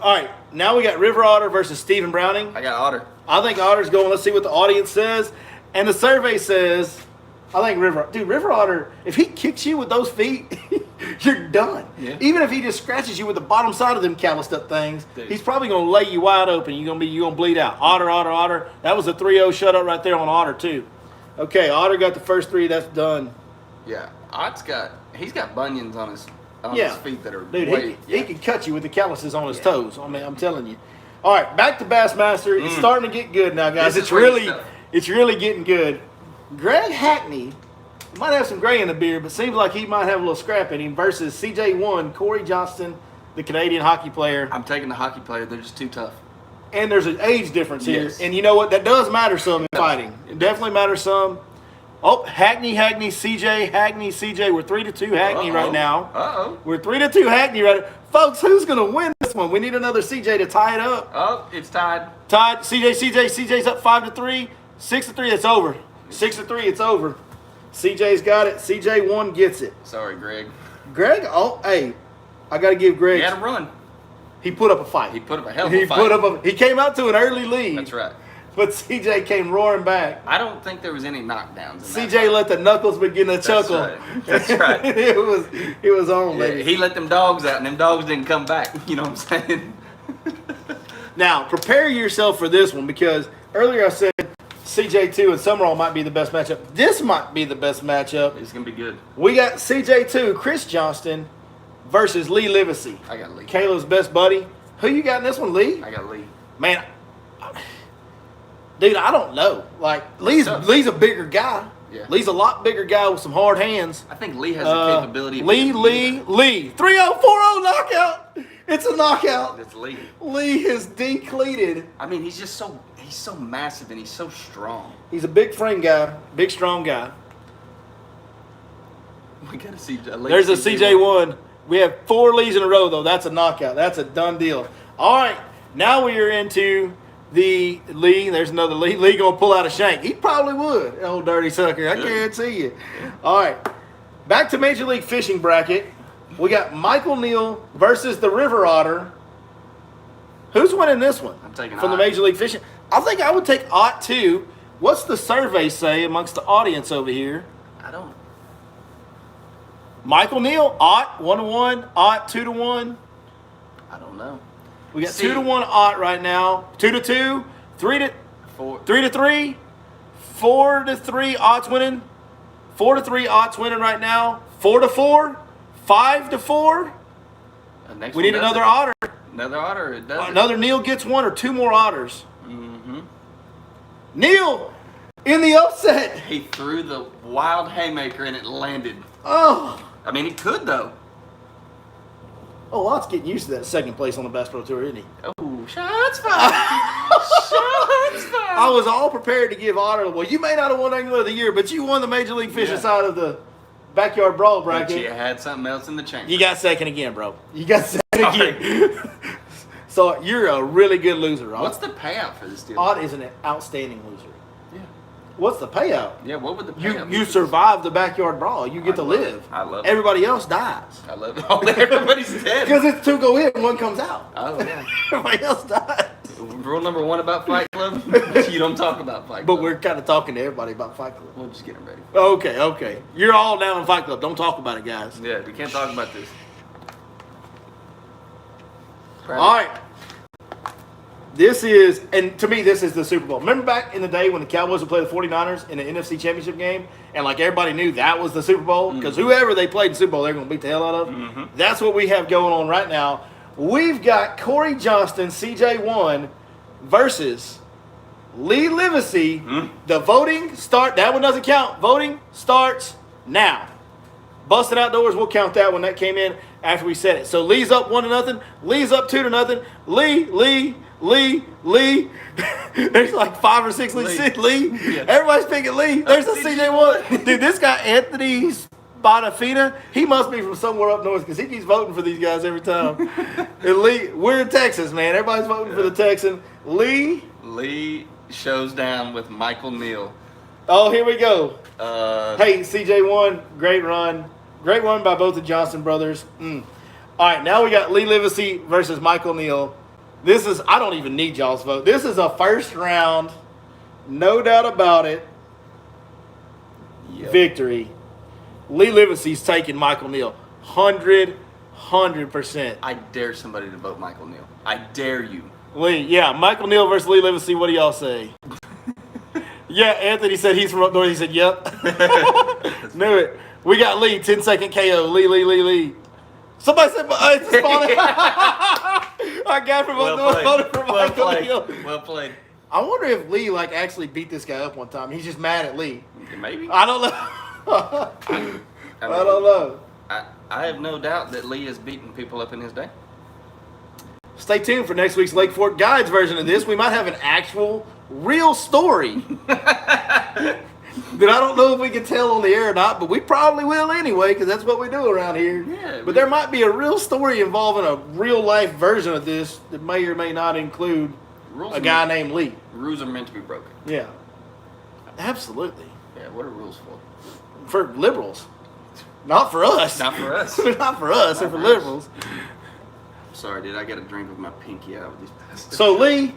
Speaker 1: All right, now we got River Otter versus Stephen Browning.
Speaker 2: I got Otter.
Speaker 1: I think Otter's going. Let's see what the audience says. And the survey says, I think River Otter, if he kicks you with those feet, you're done.
Speaker 2: Yeah.
Speaker 1: Even if he just scratches you with the bottom side of them calloused up things,
Speaker 2: Dude.
Speaker 1: he's probably going to lay you wide open. You're gonna bleed out. Otter. That was a 3-0 shutout right there on Otter too. Okay, Otter got the first 3. That's done.
Speaker 2: Yeah. He's got bunions on his
Speaker 1: Yeah.
Speaker 2: feet that are
Speaker 1: Dude,
Speaker 2: way.
Speaker 1: he can cut you with the calluses on his toes. I mean, I'm telling you. All right, back to Bassmaster. It's starting to get good now, guys.
Speaker 2: This is where you stuff.
Speaker 1: It's really getting good. Greg Hackney might have some gray in the beard, but seems like he might have a little scrap in him versus CJ1, Corey Johnston, the Canadian hockey player.
Speaker 2: I'm taking the hockey player. They're just too tough.
Speaker 1: And there's an age difference here.
Speaker 2: Yes.
Speaker 1: And you know what? That does matter some in fighting. It definitely matters some. Oh, Hackney, CJ. We're 3-2 Hackney right now.
Speaker 2: Uh-oh.
Speaker 1: We're 3-2 Hackney right now. Folks, who's going to win this one? We need another CJ to tie it up.
Speaker 2: Oh, it's tied.
Speaker 1: Tied. CJ's up 5-3. 6-3, it's over. 6-3, it's over. CJ's got it. CJ1 gets it.
Speaker 2: Sorry, Greg.
Speaker 1: Greg, hey, I got to give Greg.
Speaker 2: He had a run.
Speaker 1: He put up a fight.
Speaker 2: He put up a hell of a fight.
Speaker 1: He came out to an early lead.
Speaker 2: That's right.
Speaker 1: But CJ came roaring back.
Speaker 2: I don't think there was any knockdowns.
Speaker 1: CJ let the knuckles begin to chuckle.
Speaker 2: That's right.
Speaker 1: it was on, baby.
Speaker 2: He let them dogs out, and them dogs didn't come back. You know what I'm saying?
Speaker 1: Now, prepare yourself for this one, because earlier I said CJ2 and Sumrall might be the best matchup. This might be the best matchup.
Speaker 2: It's going to be good.
Speaker 1: We got CJ2, Chris Johnston, versus Lee Limacy.
Speaker 2: I got Lee.
Speaker 1: Caleb's best buddy. Who you got in this one, Lee?
Speaker 2: I got Lee.
Speaker 1: Man, dude, I don't know. Like, Lee's a bigger guy.
Speaker 2: Yeah.
Speaker 1: Lee's a lot bigger guy with some hard hands.
Speaker 2: I think Lee has the capability.
Speaker 1: Lee. 3-0, 4-0 knockout. It's a knockout.
Speaker 2: It's Lee.
Speaker 1: Lee is decleated.
Speaker 2: I mean, he's so massive and he's so strong.
Speaker 1: He's a big frame guy, big strong guy.
Speaker 2: We got to see.
Speaker 1: There's a CJ1. We have 4 Lees in a row, though. That's a knockout. That's a done deal. All right, now we are into the Lee. There's another Lee. Lee going to pull out a shank. He probably would, old dirty sucker. I guarantee you. All right, back to Major League Fishing bracket. We got Michael Neal versus the River Otter. Who's winning this one?
Speaker 2: I'm taking
Speaker 1: from the
Speaker 2: Ott.
Speaker 1: Major League Fishing. I think I would take Ott too. What's the survey say amongst the audience over here?
Speaker 2: I don't.
Speaker 1: Michael Neal, Ott 1-1, Ott 2-1.
Speaker 2: I don't know.
Speaker 1: We got 2-1 Ott right now. 2-2, 3-3, 4-3. Ott's winning. 4-3. Ott's winning right now. 4-4, 5-4. We need another Otter.
Speaker 2: Another Otter. It does.
Speaker 1: Another Neal gets one, or 2 more Otters.
Speaker 2: Mm-hmm.
Speaker 1: Neal in the upset.
Speaker 2: He threw the wild haymaker and it landed.
Speaker 1: Oh.
Speaker 2: I mean, he could though.
Speaker 1: Oh, Ott's getting used to that second place on the Bass Pro Tour, isn't he?
Speaker 2: Oh, shots fired. Shots fired.
Speaker 1: I was all prepared to give Otter. Well, you may not have won Angler of the Year, but you won the Major League Fishing side of the Backyard Brawl bracket.
Speaker 2: But you had something else in the chamber.
Speaker 1: You got second again, bro. You got second again. So you're a really good loser, Ott.
Speaker 2: What's the payout for this deal?
Speaker 1: Ott is an outstanding loser.
Speaker 2: Yeah.
Speaker 1: What's the payout?
Speaker 2: Yeah, what would the payout be?
Speaker 1: You survive the Backyard Brawl. You get to live.
Speaker 2: I love it.
Speaker 1: Everybody else dies.
Speaker 2: I love it. Oh, everybody's dead.
Speaker 1: Because it's 2 go in and 1 comes out.
Speaker 2: Oh, yeah.
Speaker 1: Everybody else dies.
Speaker 2: Rule number 1 about Fight Club, you don't talk about Fight Club.
Speaker 1: But we're kind of talking to everybody about Fight Club.
Speaker 2: We'll just get them ready.
Speaker 1: Okay. You're all down in Fight Club. Don't talk about it, guys.
Speaker 2: Yeah, we can't talk about this.
Speaker 1: All right. This is, and to me, this is the Super Bowl. Remember back in the day when the Cowboys would play the 49ers in the NFC Championship game, and like everybody knew that was the Super Bowl? Because whoever they played in the Super Bowl, they're going to beat the hell out of. Mm-hmm. That's what we have going on right now. We've got Corey Johnston, CJ1, versus Lee Limacy. The voting that one doesn't count. Voting starts now. Busted Outdoors, we'll count that one. That came in after we said it. So Lee's up 1-0. Lee's up 2-0. Lee. There's like 5 or 6 Lee.
Speaker 2: Yeah.
Speaker 1: Everybody's picking Lee. There's a CJ1. Dude, this guy, Anthony Bonafina, he must be from somewhere up north because he keeps voting for these guys every time. And Lee, we're in Texas, man. Everybody's voting for the Texan. Lee
Speaker 2: shows down with Michael Neal.
Speaker 1: Oh, here we go.
Speaker 2: Hey,
Speaker 1: CJ1, great run. Great run by both the Johnston brothers. All right, now we got Lee Limacy versus Michael Neal. This is, I don't even need y'all's vote. This is a first round, no doubt about it, victory. Lee Limacy's taking Michael Neal. 100%.
Speaker 2: I dare somebody to vote Michael Neal. I dare you.
Speaker 1: Lee, yeah, Michael Neal versus Lee Limacy. What do y'all say? Yeah, Anthony said he's from up north. He said, yep. Knew it. We got Lee, 10-second KO. Lee. Somebody said, it's funny. Our guy from up north voted for Michael Neal.
Speaker 2: Well played.
Speaker 1: I wonder if Lee actually beat this guy up one time. He's just mad at Lee.
Speaker 2: Maybe.
Speaker 1: I don't know. I don't know.
Speaker 2: I have no doubt that Lee has beaten people up in his day.
Speaker 1: Stay tuned for next week's Lake Fork Guides version of this. We might have an actual, real story that I don't know if we can tell on the air or not, but we probably will anyway because that's what we do around here.
Speaker 2: Yeah,
Speaker 1: but there might be a real story involving a real-life version of this that may or may not include a guy named Lee.
Speaker 2: Rules are meant to be broken.
Speaker 1: Yeah. Absolutely.
Speaker 2: Yeah, what are rules for?
Speaker 1: for liberals. Not for us.
Speaker 2: Not for us.
Speaker 1: Not for us, or for liberals.
Speaker 2: Sorry, dude. I got to drink with my pinky out with these bastards.
Speaker 1: So, Lee,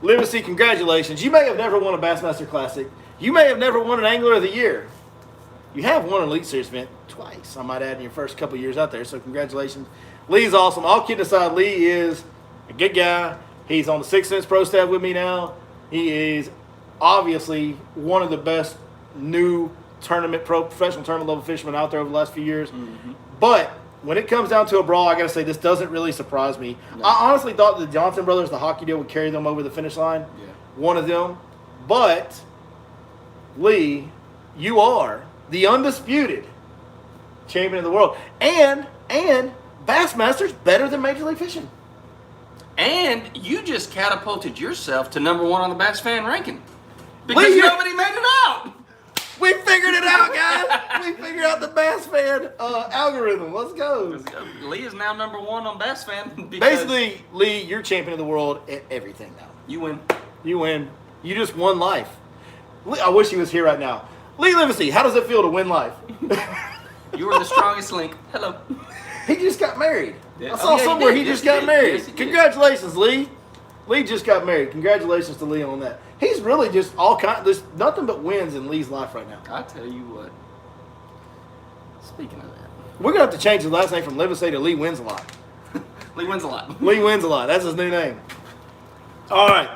Speaker 1: Limacy, congratulations. You may have never won a Bassmaster Classic. You may have never won an Angler of the Year. You have won an Elite Series event twice, I might add, in your first couple years out there. So, congratulations. Lee's awesome. All kidding aside, Lee is a good guy. He's on the 6 Cents Pro staff with me now. He is obviously one of the best new professional tournament level fishermen out there over the last few years. Mm-hmm. But when it comes down to a brawl, I got to say this doesn't really surprise me. No. I honestly thought the Johnston brothers, the hockey deal, would carry them over the finish line. Yeah. One of them. But, Lee, you are the undisputed champion of the world. And Bassmaster's better than Major League Fishing.
Speaker 2: And you just catapulted yourself to #1 on the Bass fan ranking. Because nobody made it out.
Speaker 1: We figured it out, guys. We figured out the Bass fan algorithm. Let's go.
Speaker 2: Lee is now #1 on Bass fan.
Speaker 1: Basically, Lee, you're champion of the world at everything now.
Speaker 2: You win.
Speaker 1: You win. You just won life. Lee, I wish he was here right now. Lee Limacy, how does it feel to win life?
Speaker 2: You were the strongest link. Hello.
Speaker 1: He just got married. Yeah. I saw somewhere he just got married. Yes, congratulations, Lee. Lee just got married. Congratulations to Lee on that. He's really just there's nothing but wins in Lee's life right now.
Speaker 2: I tell you what. Speaking of that,
Speaker 1: we're gonna have to change his last name from Limacy to Lee Wins a Lot.
Speaker 2: Lee Wins a Lot.
Speaker 1: Lee Wins a Lot. That's his new name. All right,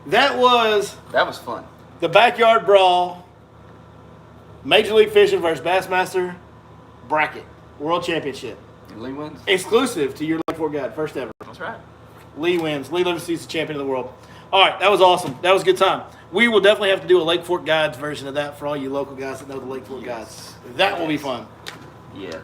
Speaker 1: that was
Speaker 2: fun.
Speaker 1: The backyard brawl. Major League Fishing versus Bassmaster bracket World Championship.
Speaker 2: And Lee wins.
Speaker 1: Exclusive to your Lake Fork Guide, first ever.
Speaker 2: That's right.
Speaker 1: Lee wins. Lee Limacy's the champion of the world. All right, that was awesome. That was a good time. We will definitely have to do a Lake Fork Guides version of that for all you local guys that know the Lake Fork Guides. That will be fun.
Speaker 2: Yeah.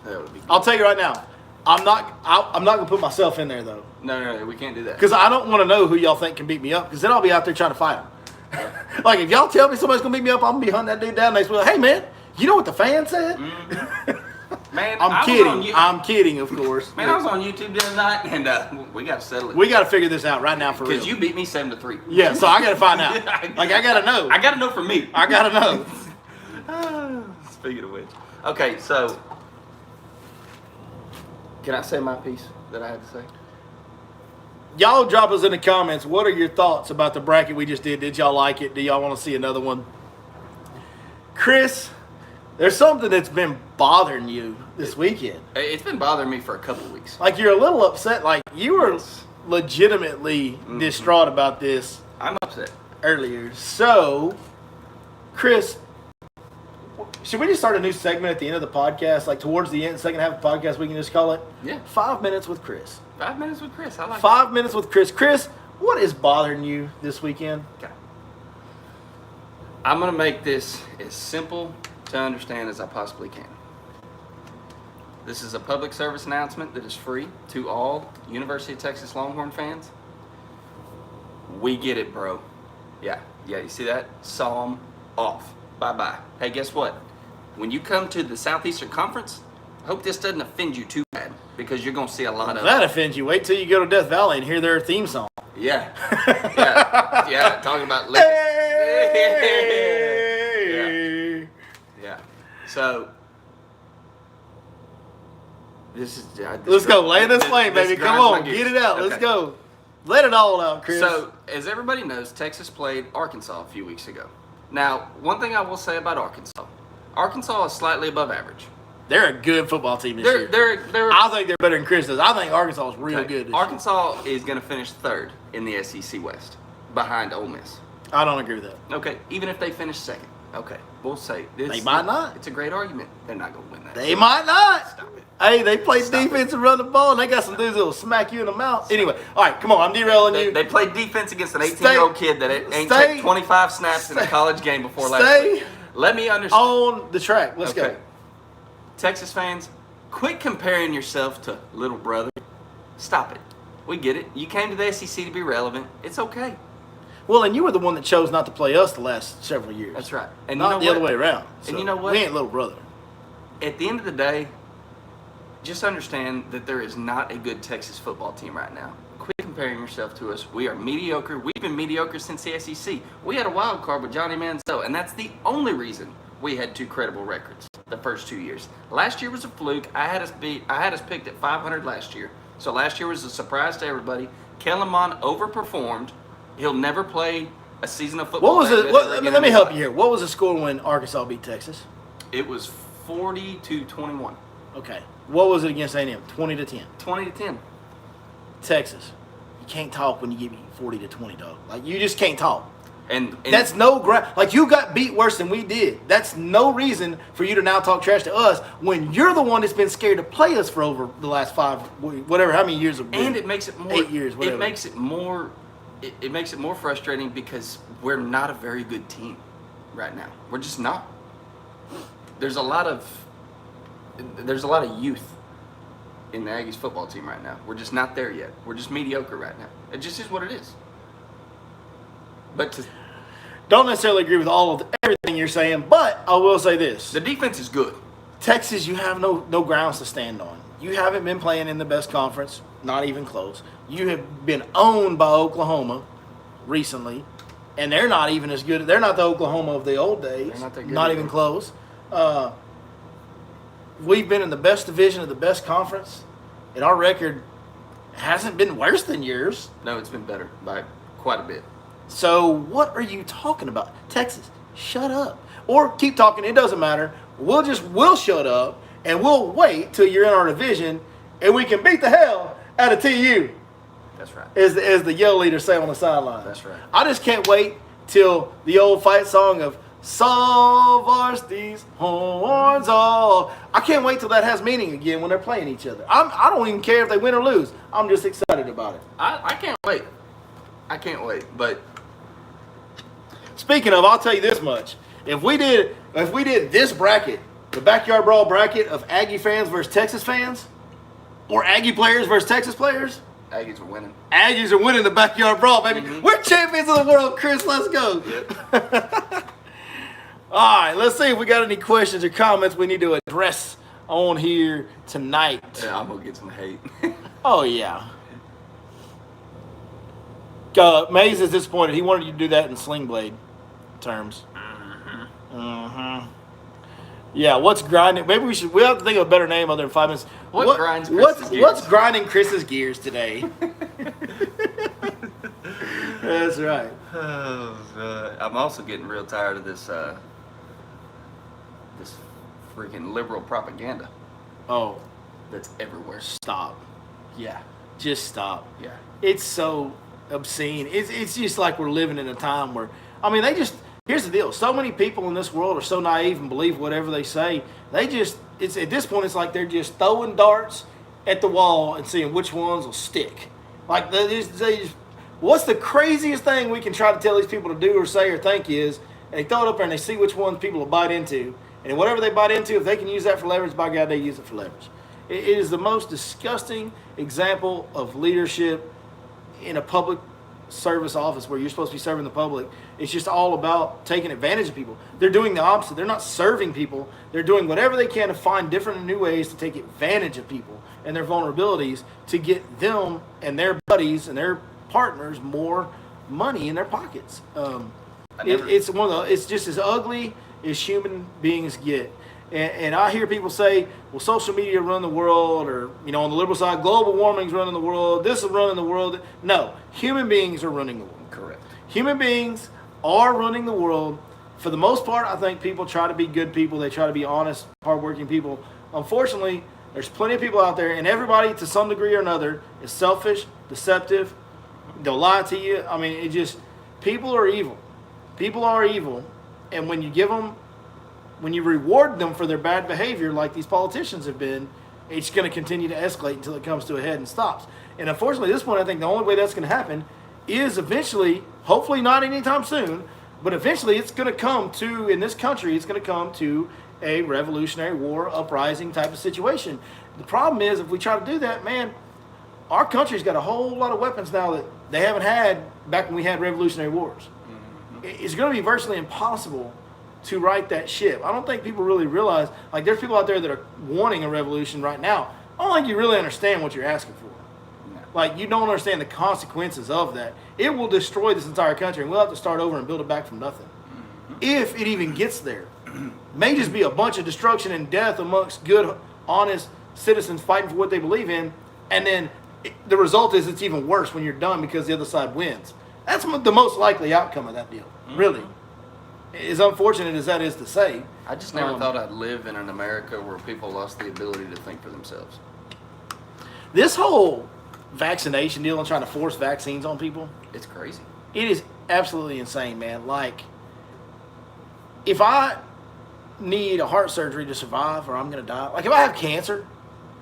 Speaker 2: That would be good.
Speaker 1: I'll tell you right now, I'm not going to put myself in there, though.
Speaker 2: No, we can't do that.
Speaker 1: Because I don't want to know who y'all think can beat me up, because then I'll be out there trying to fight him. Like, if y'all tell me somebody's going to beat me up, I'm going to be hunting that dude down next week. Hey, man, you know what the fan said?
Speaker 2: Mm-hmm. Man,
Speaker 1: I'm kidding, of course.
Speaker 2: Man, I was on YouTube the other night, and we got to settle it.
Speaker 1: We got to figure this out right now for real.
Speaker 2: Because you beat me 7-3.
Speaker 1: Yeah, so I got to find out. Like, I got to know.
Speaker 2: I got to know for me.
Speaker 1: I got to know.
Speaker 2: Speaking of which. Okay, so. Can I say my piece that I had to say?
Speaker 1: Y'all drop us in the comments. What are your thoughts about the bracket we just did? Did y'all like it? Do y'all want to see another one? Chris, there's something that's been bothering you this weekend.
Speaker 2: It's been bothering me for a couple weeks.
Speaker 1: Like, you're a little upset. Like, you were legitimately distraught about this.
Speaker 2: I'm upset.
Speaker 1: Earlier. So, Chris, should we just start a new segment at the end of the podcast? Like, towards the end, second half of the podcast, we can just call it?
Speaker 2: Yeah.
Speaker 1: 5 minutes with Chris.
Speaker 2: 5 minutes with Chris. I like
Speaker 1: 5 minutes with Chris. Chris, what is bothering you this weekend?
Speaker 2: Okay. I'm going to make this as simple to understand as I possibly can. This is a public service announcement that is free to all University of Texas Longhorn fans. We get it, bro. Yeah, you see that? Psalm off. Bye-bye. Hey, guess what? When you come to the Southeastern Conference, I hope this doesn't offend you too bad, because you're going to see a lot of...
Speaker 1: That offends you. Wait till you go to Death Valley and hear their theme song.
Speaker 2: Yeah. Yeah, talking about...
Speaker 1: Hey!
Speaker 2: Yeah. So...
Speaker 1: Let's go. Land this plane, baby. Come on. Get it out. Okay. Let's go. Let it all out, Chris.
Speaker 2: So, as everybody knows, Texas played Arkansas a few weeks ago. Now, one thing I will say about Arkansas is slightly above average.
Speaker 1: They're a good football team this year. I think they're better than Chris does. I think Arkansas is real good this
Speaker 2: Arkansas is going to finish third in the SEC West, behind Ole Miss.
Speaker 1: I don't agree with that.
Speaker 2: Okay, even if they finish second. Okay, we'll say.
Speaker 1: They might not.
Speaker 2: It's a great argument. They're not going to win that.
Speaker 1: They might not.
Speaker 2: Stop it.
Speaker 1: Hey, they play defense and run the ball, and they got some dudes that will smack you in the mouth. Anyway, all right, come on. I'm derailing you.
Speaker 2: They played defense against an 18-year-old kid that ain't took 25 snaps in a college game before last week. Let me understand.
Speaker 1: On the track. Let's go.
Speaker 2: Texas fans, quit comparing yourself to little brother. Stop it. We get it. You came to the SEC to be relevant. It's okay.
Speaker 1: Well, and you were the one that chose not to play us the last several years.
Speaker 2: That's right. And
Speaker 1: not the other way around. So
Speaker 2: and you know what?
Speaker 1: We ain't little brother.
Speaker 2: At the end of the day, just understand that there is not a good Texas football team right now. Quit comparing yourself to us. We are mediocre. We've been mediocre since the SEC. We had a wild card with Johnny Manziel, and that's the only reason we had 2 credible records the first 2 years. Last year was a fluke. I had us picked at 500 last year. So last year was a surprise to everybody. Kellen Mond overperformed. He'll never play a season of football.
Speaker 1: What was it? Let me help you here. What was the score when Arkansas beat Texas?
Speaker 2: It was 40-21.
Speaker 1: Okay. What was it against A&M? 20-10.
Speaker 2: 20-10.
Speaker 1: Texas. You can't talk when you give me 40-20, dog. Like, you just can't talk.
Speaker 2: And
Speaker 1: that's no ground. Like, you got beat worse than we did. That's no reason for you to now talk trash to us when you're the one that's been scared to play us for over the last 5, whatever, how many years have been.
Speaker 2: And it makes it more
Speaker 1: 8 years, whatever.
Speaker 2: It makes it more frustrating because we're not a very good team right now. We're just not. There's a lot of youth in the Aggies football team right now. We're just not there yet. We're just mediocre right now. It just is what it is. But
Speaker 1: don't necessarily agree with all of everything you're saying, but I will say this.
Speaker 2: The defense is good.
Speaker 1: Texas, you have no grounds to stand on. You haven't been playing in the best conference, not even close. You have been owned by Oklahoma recently, and they're not even as good. They're not the Oklahoma of the old days.
Speaker 2: They're not that good
Speaker 1: not
Speaker 2: either.
Speaker 1: even close. We've been in the best division of the best conference, and our record hasn't been worse than yours.
Speaker 2: No, it's been better by quite a bit.
Speaker 1: So what are you talking about? Texas, shut up. Or keep talking. It doesn't matter. We'll shut up, and we'll wait till you're in our division, and we can beat the hell out of TU.
Speaker 2: That's right.
Speaker 1: As the yell leaders say on the sideline.
Speaker 2: That's right.
Speaker 1: I just can't wait till the old fight song of Varsity's horns all. I can't wait till that has meaning again when they're playing each other. I don't even care if they win or lose. I'm just excited about it.
Speaker 2: I can't wait. I can't wait. But
Speaker 1: speaking of, I'll tell you this much. If we did this bracket, the Backyard Brawl bracket of Aggie fans versus Texas fans, or Aggie players versus Texas players,
Speaker 2: Aggies are winning.
Speaker 1: Aggies are winning the Backyard Brawl, baby.
Speaker 2: Mm-hmm.
Speaker 1: We're champions of the world, Chris. Let's go.
Speaker 2: Yep.
Speaker 1: All right, let's see if we got any questions or comments we need to address on here tonight.
Speaker 2: Yeah, I'm going to get some hate.
Speaker 1: Oh, yeah. Maze is disappointed. He wanted you to do that in Sling Blade terms. Mm-hmm. Yeah, what's grinding? Maybe we'll have to think of a better name other than 5 minutes.
Speaker 2: Grinds Chris's gears?
Speaker 1: What's grinding Chris's gears today? That's right.
Speaker 2: I'm also getting real tired of this this freaking liberal propaganda
Speaker 1: Oh,
Speaker 2: that's everywhere.
Speaker 1: stop. Yeah, just stop.
Speaker 2: Yeah.
Speaker 1: It's so obscene. It's just like we're living in a time where, I mean, here's the deal. So many people in this world are so naive and believe whatever they say. It's at this point, it's like they're just throwing darts at the wall and seeing which ones will stick. Like, what's the craziest thing we can try to tell these people to do or say or think is, and they throw it up there and they see which ones people will bite into. And whatever they bite into, if they can use that for leverage, by God, they use it for leverage. It is the most disgusting example of leadership in a public service office where you're supposed to be serving the public. It's just all about taking advantage of people. They're doing the opposite. They're not serving people. They're doing whatever they can to find different and new ways to take advantage of people and their vulnerabilities to get them and their buddies and their partners more money in their pockets. It's just as ugly as human beings get. And I hear people say, well, social media run the world, or, on the liberal side, global warming's running the world, this is running the world. No, human beings are running the world.
Speaker 2: Correct.
Speaker 1: Human beings are running the world. For the most part, I think people try to be good people. They try to be honest, hardworking people. Unfortunately, there's plenty of people out there, and everybody, to some degree or another, is selfish, deceptive. They'll lie to you. I mean, people are evil. People are evil. And when you reward them for their bad behavior, like these politicians have been, it's going to continue to escalate until it comes to a head and stops. And unfortunately, at this point, I think the only way that's going to happen is eventually, hopefully not anytime soon, but eventually it's going to come to, in this country, it's going to come to a revolutionary war, uprising type of situation. The problem is, if we try to do that, man, our country's got a whole lot of weapons now that they haven't had back when we had revolutionary wars. Mm-hmm. It's going to be virtually impossible to right that ship. I don't think people really realize, like, there's people out there that are wanting a revolution right now. I don't think you really understand what you're asking for.
Speaker 2: No.
Speaker 1: Like, you don't understand the consequences of that. It will destroy this entire country, and we'll have to start over and build it back from nothing. Mm-hmm. If it even gets there. may just be a bunch of destruction and death amongst good, honest citizens fighting for what they believe in, and then the result is it's even worse when you're done because the other side wins. That's the most likely outcome of that deal, really. As unfortunate as that is to say.
Speaker 2: I just never thought I'd live in an America where people lost the ability to think for themselves.
Speaker 1: This whole vaccination deal and trying to force vaccines on people,
Speaker 2: it's crazy.
Speaker 1: It is absolutely insane, man. Like, if I need a heart surgery to survive or I'm going to die, like if I have cancer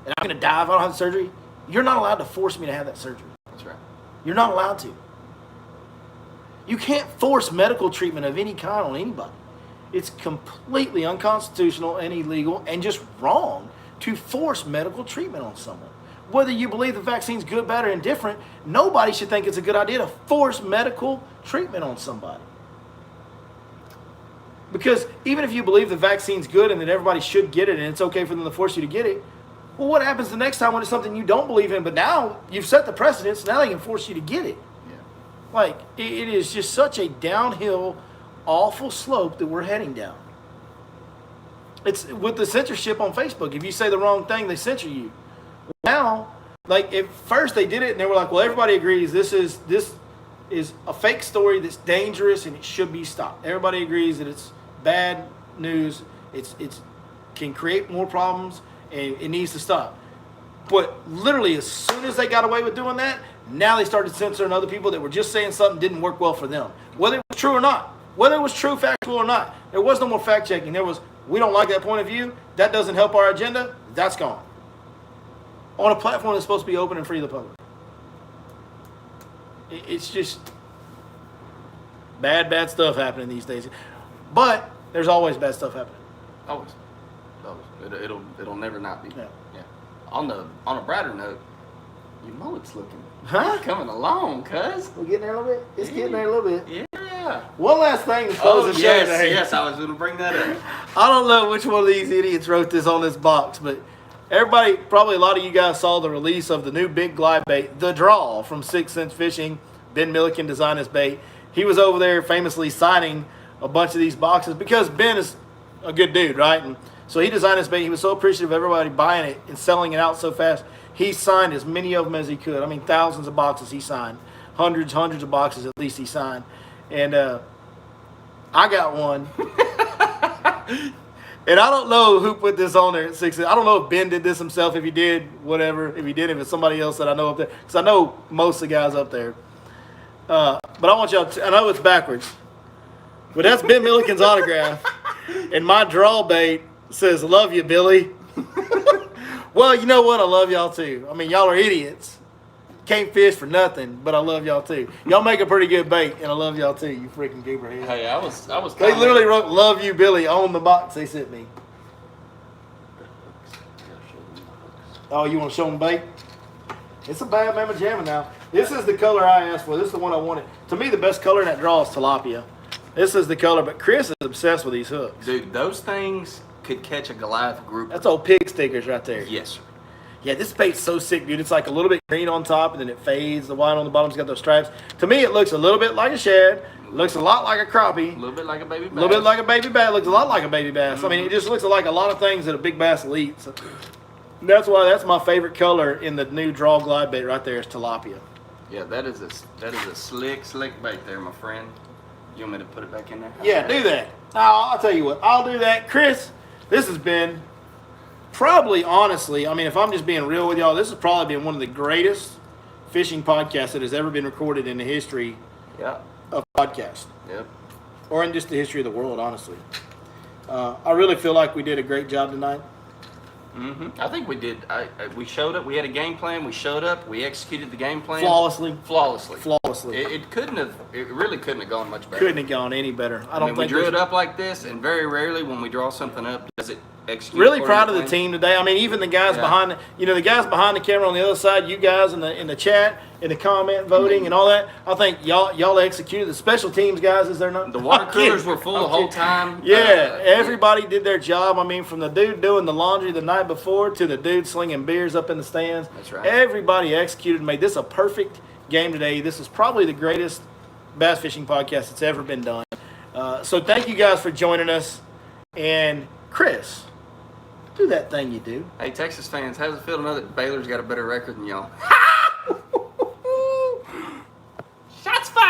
Speaker 1: and I'm going to die if I don't have the surgery, you're not allowed to force me to have that surgery.
Speaker 2: That's right.
Speaker 1: You're not allowed to. You can't force medical treatment of any kind on anybody. It's completely unconstitutional and illegal and just wrong to force medical treatment on someone. Whether you believe the vaccine's good, bad, or indifferent, nobody should think it's a good idea to force medical treatment on somebody. Because even if you believe the vaccine's good and that everybody should get it and it's okay for them to force you to get it, well, what happens the next time when it's something you don't believe in, but now you've set the precedence, now they can force you to get it?
Speaker 2: Yeah.
Speaker 1: Like, it is just such a downhill, awful slope that we're heading down. It's with the censorship on Facebook. If you say the wrong thing, they censor you. Now, like at first they did it and they were like, well, everybody agrees this is a fake story that's dangerous and it should be stopped. Everybody agrees that it's bad news. It's can create more problems and it needs to stop. But literally as soon as they got away with doing that, now they started censoring other people that were just saying something didn't work well for them. Whether it was true or not. Whether it was true, factual or not. There was no more fact checking. There was, we don't like that point of view. That doesn't help our agenda. That's gone. On a platform that's supposed to be open and free to the public. It's just bad stuff happening these days. But there's always bad stuff happening.
Speaker 2: Always. It'll never not be.
Speaker 1: Yeah.
Speaker 2: On a brighter note, your mullet's looking coming along, cuz.
Speaker 1: We're getting there a little bit? It's getting there a little bit.
Speaker 2: Yeah.
Speaker 1: One last thing to close the show today.
Speaker 2: Yes, I was going to bring that up.
Speaker 1: I don't know which one of these idiots wrote this on this box, but everybody, probably a lot of you guys saw the release of the new big glide bait, the Draw from 6 Sense Fishing. Ben Milliken designed this bait. He was over there famously signing a bunch of these boxes because Ben is a good dude, right? And so he designed this bait. He was so appreciative of everybody buying it and selling it out so fast. He signed as many of them as he could. I mean, thousands of boxes he signed. Hundreds of boxes at least he signed. And I got one. And I don't know who put this on there at 6. I don't know if Ben did this himself. If he did, whatever. If he did, if it's somebody else that I know up there. Because I know most of the guys up there. But I want y'all to, I know it's backwards. But that's Ben Milliken's autograph. And my draw bait says, "Love you, Billy." Well, you know what? I love y'all too. I mean, y'all are idiots. Can't fish for nothing, but I love y'all too. Y'all make a pretty good bait, and I love y'all too, you freaking goober head.
Speaker 2: Hey, I was.
Speaker 1: They literally wrote "Love you, Billy" on the box they sent me. Oh, you want to show them bait? It's a bad mamma jamma now. This is the color I asked for. This is the one I wanted. To me, the best color in that draw is tilapia. This is the color, but Chris is obsessed with these hooks.
Speaker 2: Dude, those things could catch a Goliath group.
Speaker 1: That's old pig stickers right there.
Speaker 2: Yes, sir.
Speaker 1: Yeah, this bait's so sick, dude. It's like a little bit green on top, and then it fades. The white on the bottom's got those stripes. To me, it looks a little bit like a shad. Looks a lot like a crappie.
Speaker 2: A little bit like a baby bass.
Speaker 1: A little bit like a baby bass. Looks a lot like a baby bass. Mm-hmm. I mean, it just looks like a lot of things that a big bass will eat. So that's why that's my favorite color in the new draw glide bait right there is tilapia.
Speaker 2: Yeah, that is a slick bait there, my friend. You want me to put it back in there?
Speaker 1: Yeah, do that. I'll tell you what. I'll do that. Chris, this has been probably, honestly, I mean, if I'm just being real with y'all, this has probably been one of the greatest fishing podcasts that has ever been recorded in the history of podcasts.
Speaker 2: Yep.
Speaker 1: Or in just the history of the world, honestly. I really feel like we did a great job tonight.
Speaker 2: Mm-hmm. I think we did. We showed up. We had a game plan. We showed up. We executed the game plan
Speaker 1: Flawlessly.
Speaker 2: It couldn't have. It really couldn't have gone much better.
Speaker 1: Couldn't have gone any better. I don't think
Speaker 2: we drew it up like this, and very rarely when we draw something up does it execute.
Speaker 1: Really proud of the team today. I mean, even the guys behind, the guys behind the camera on the other side, you guys in the chat, in the comment voting and all that. I think y'all executed. The special teams guys, is there not?
Speaker 2: The water coolers were full the whole time.
Speaker 1: Yeah, everybody did their job. I mean, from the dude doing the laundry the night before to the dude slinging beers up in the stands.
Speaker 2: That's right.
Speaker 1: Everybody executed and made this a perfect game today. This is probably the greatest bass fishing podcast that's ever been done. So thank you guys for joining us. And Chris, do that thing you do.
Speaker 2: Hey, Texas fans, how's it feel to know that Baylor's got a better record than y'all?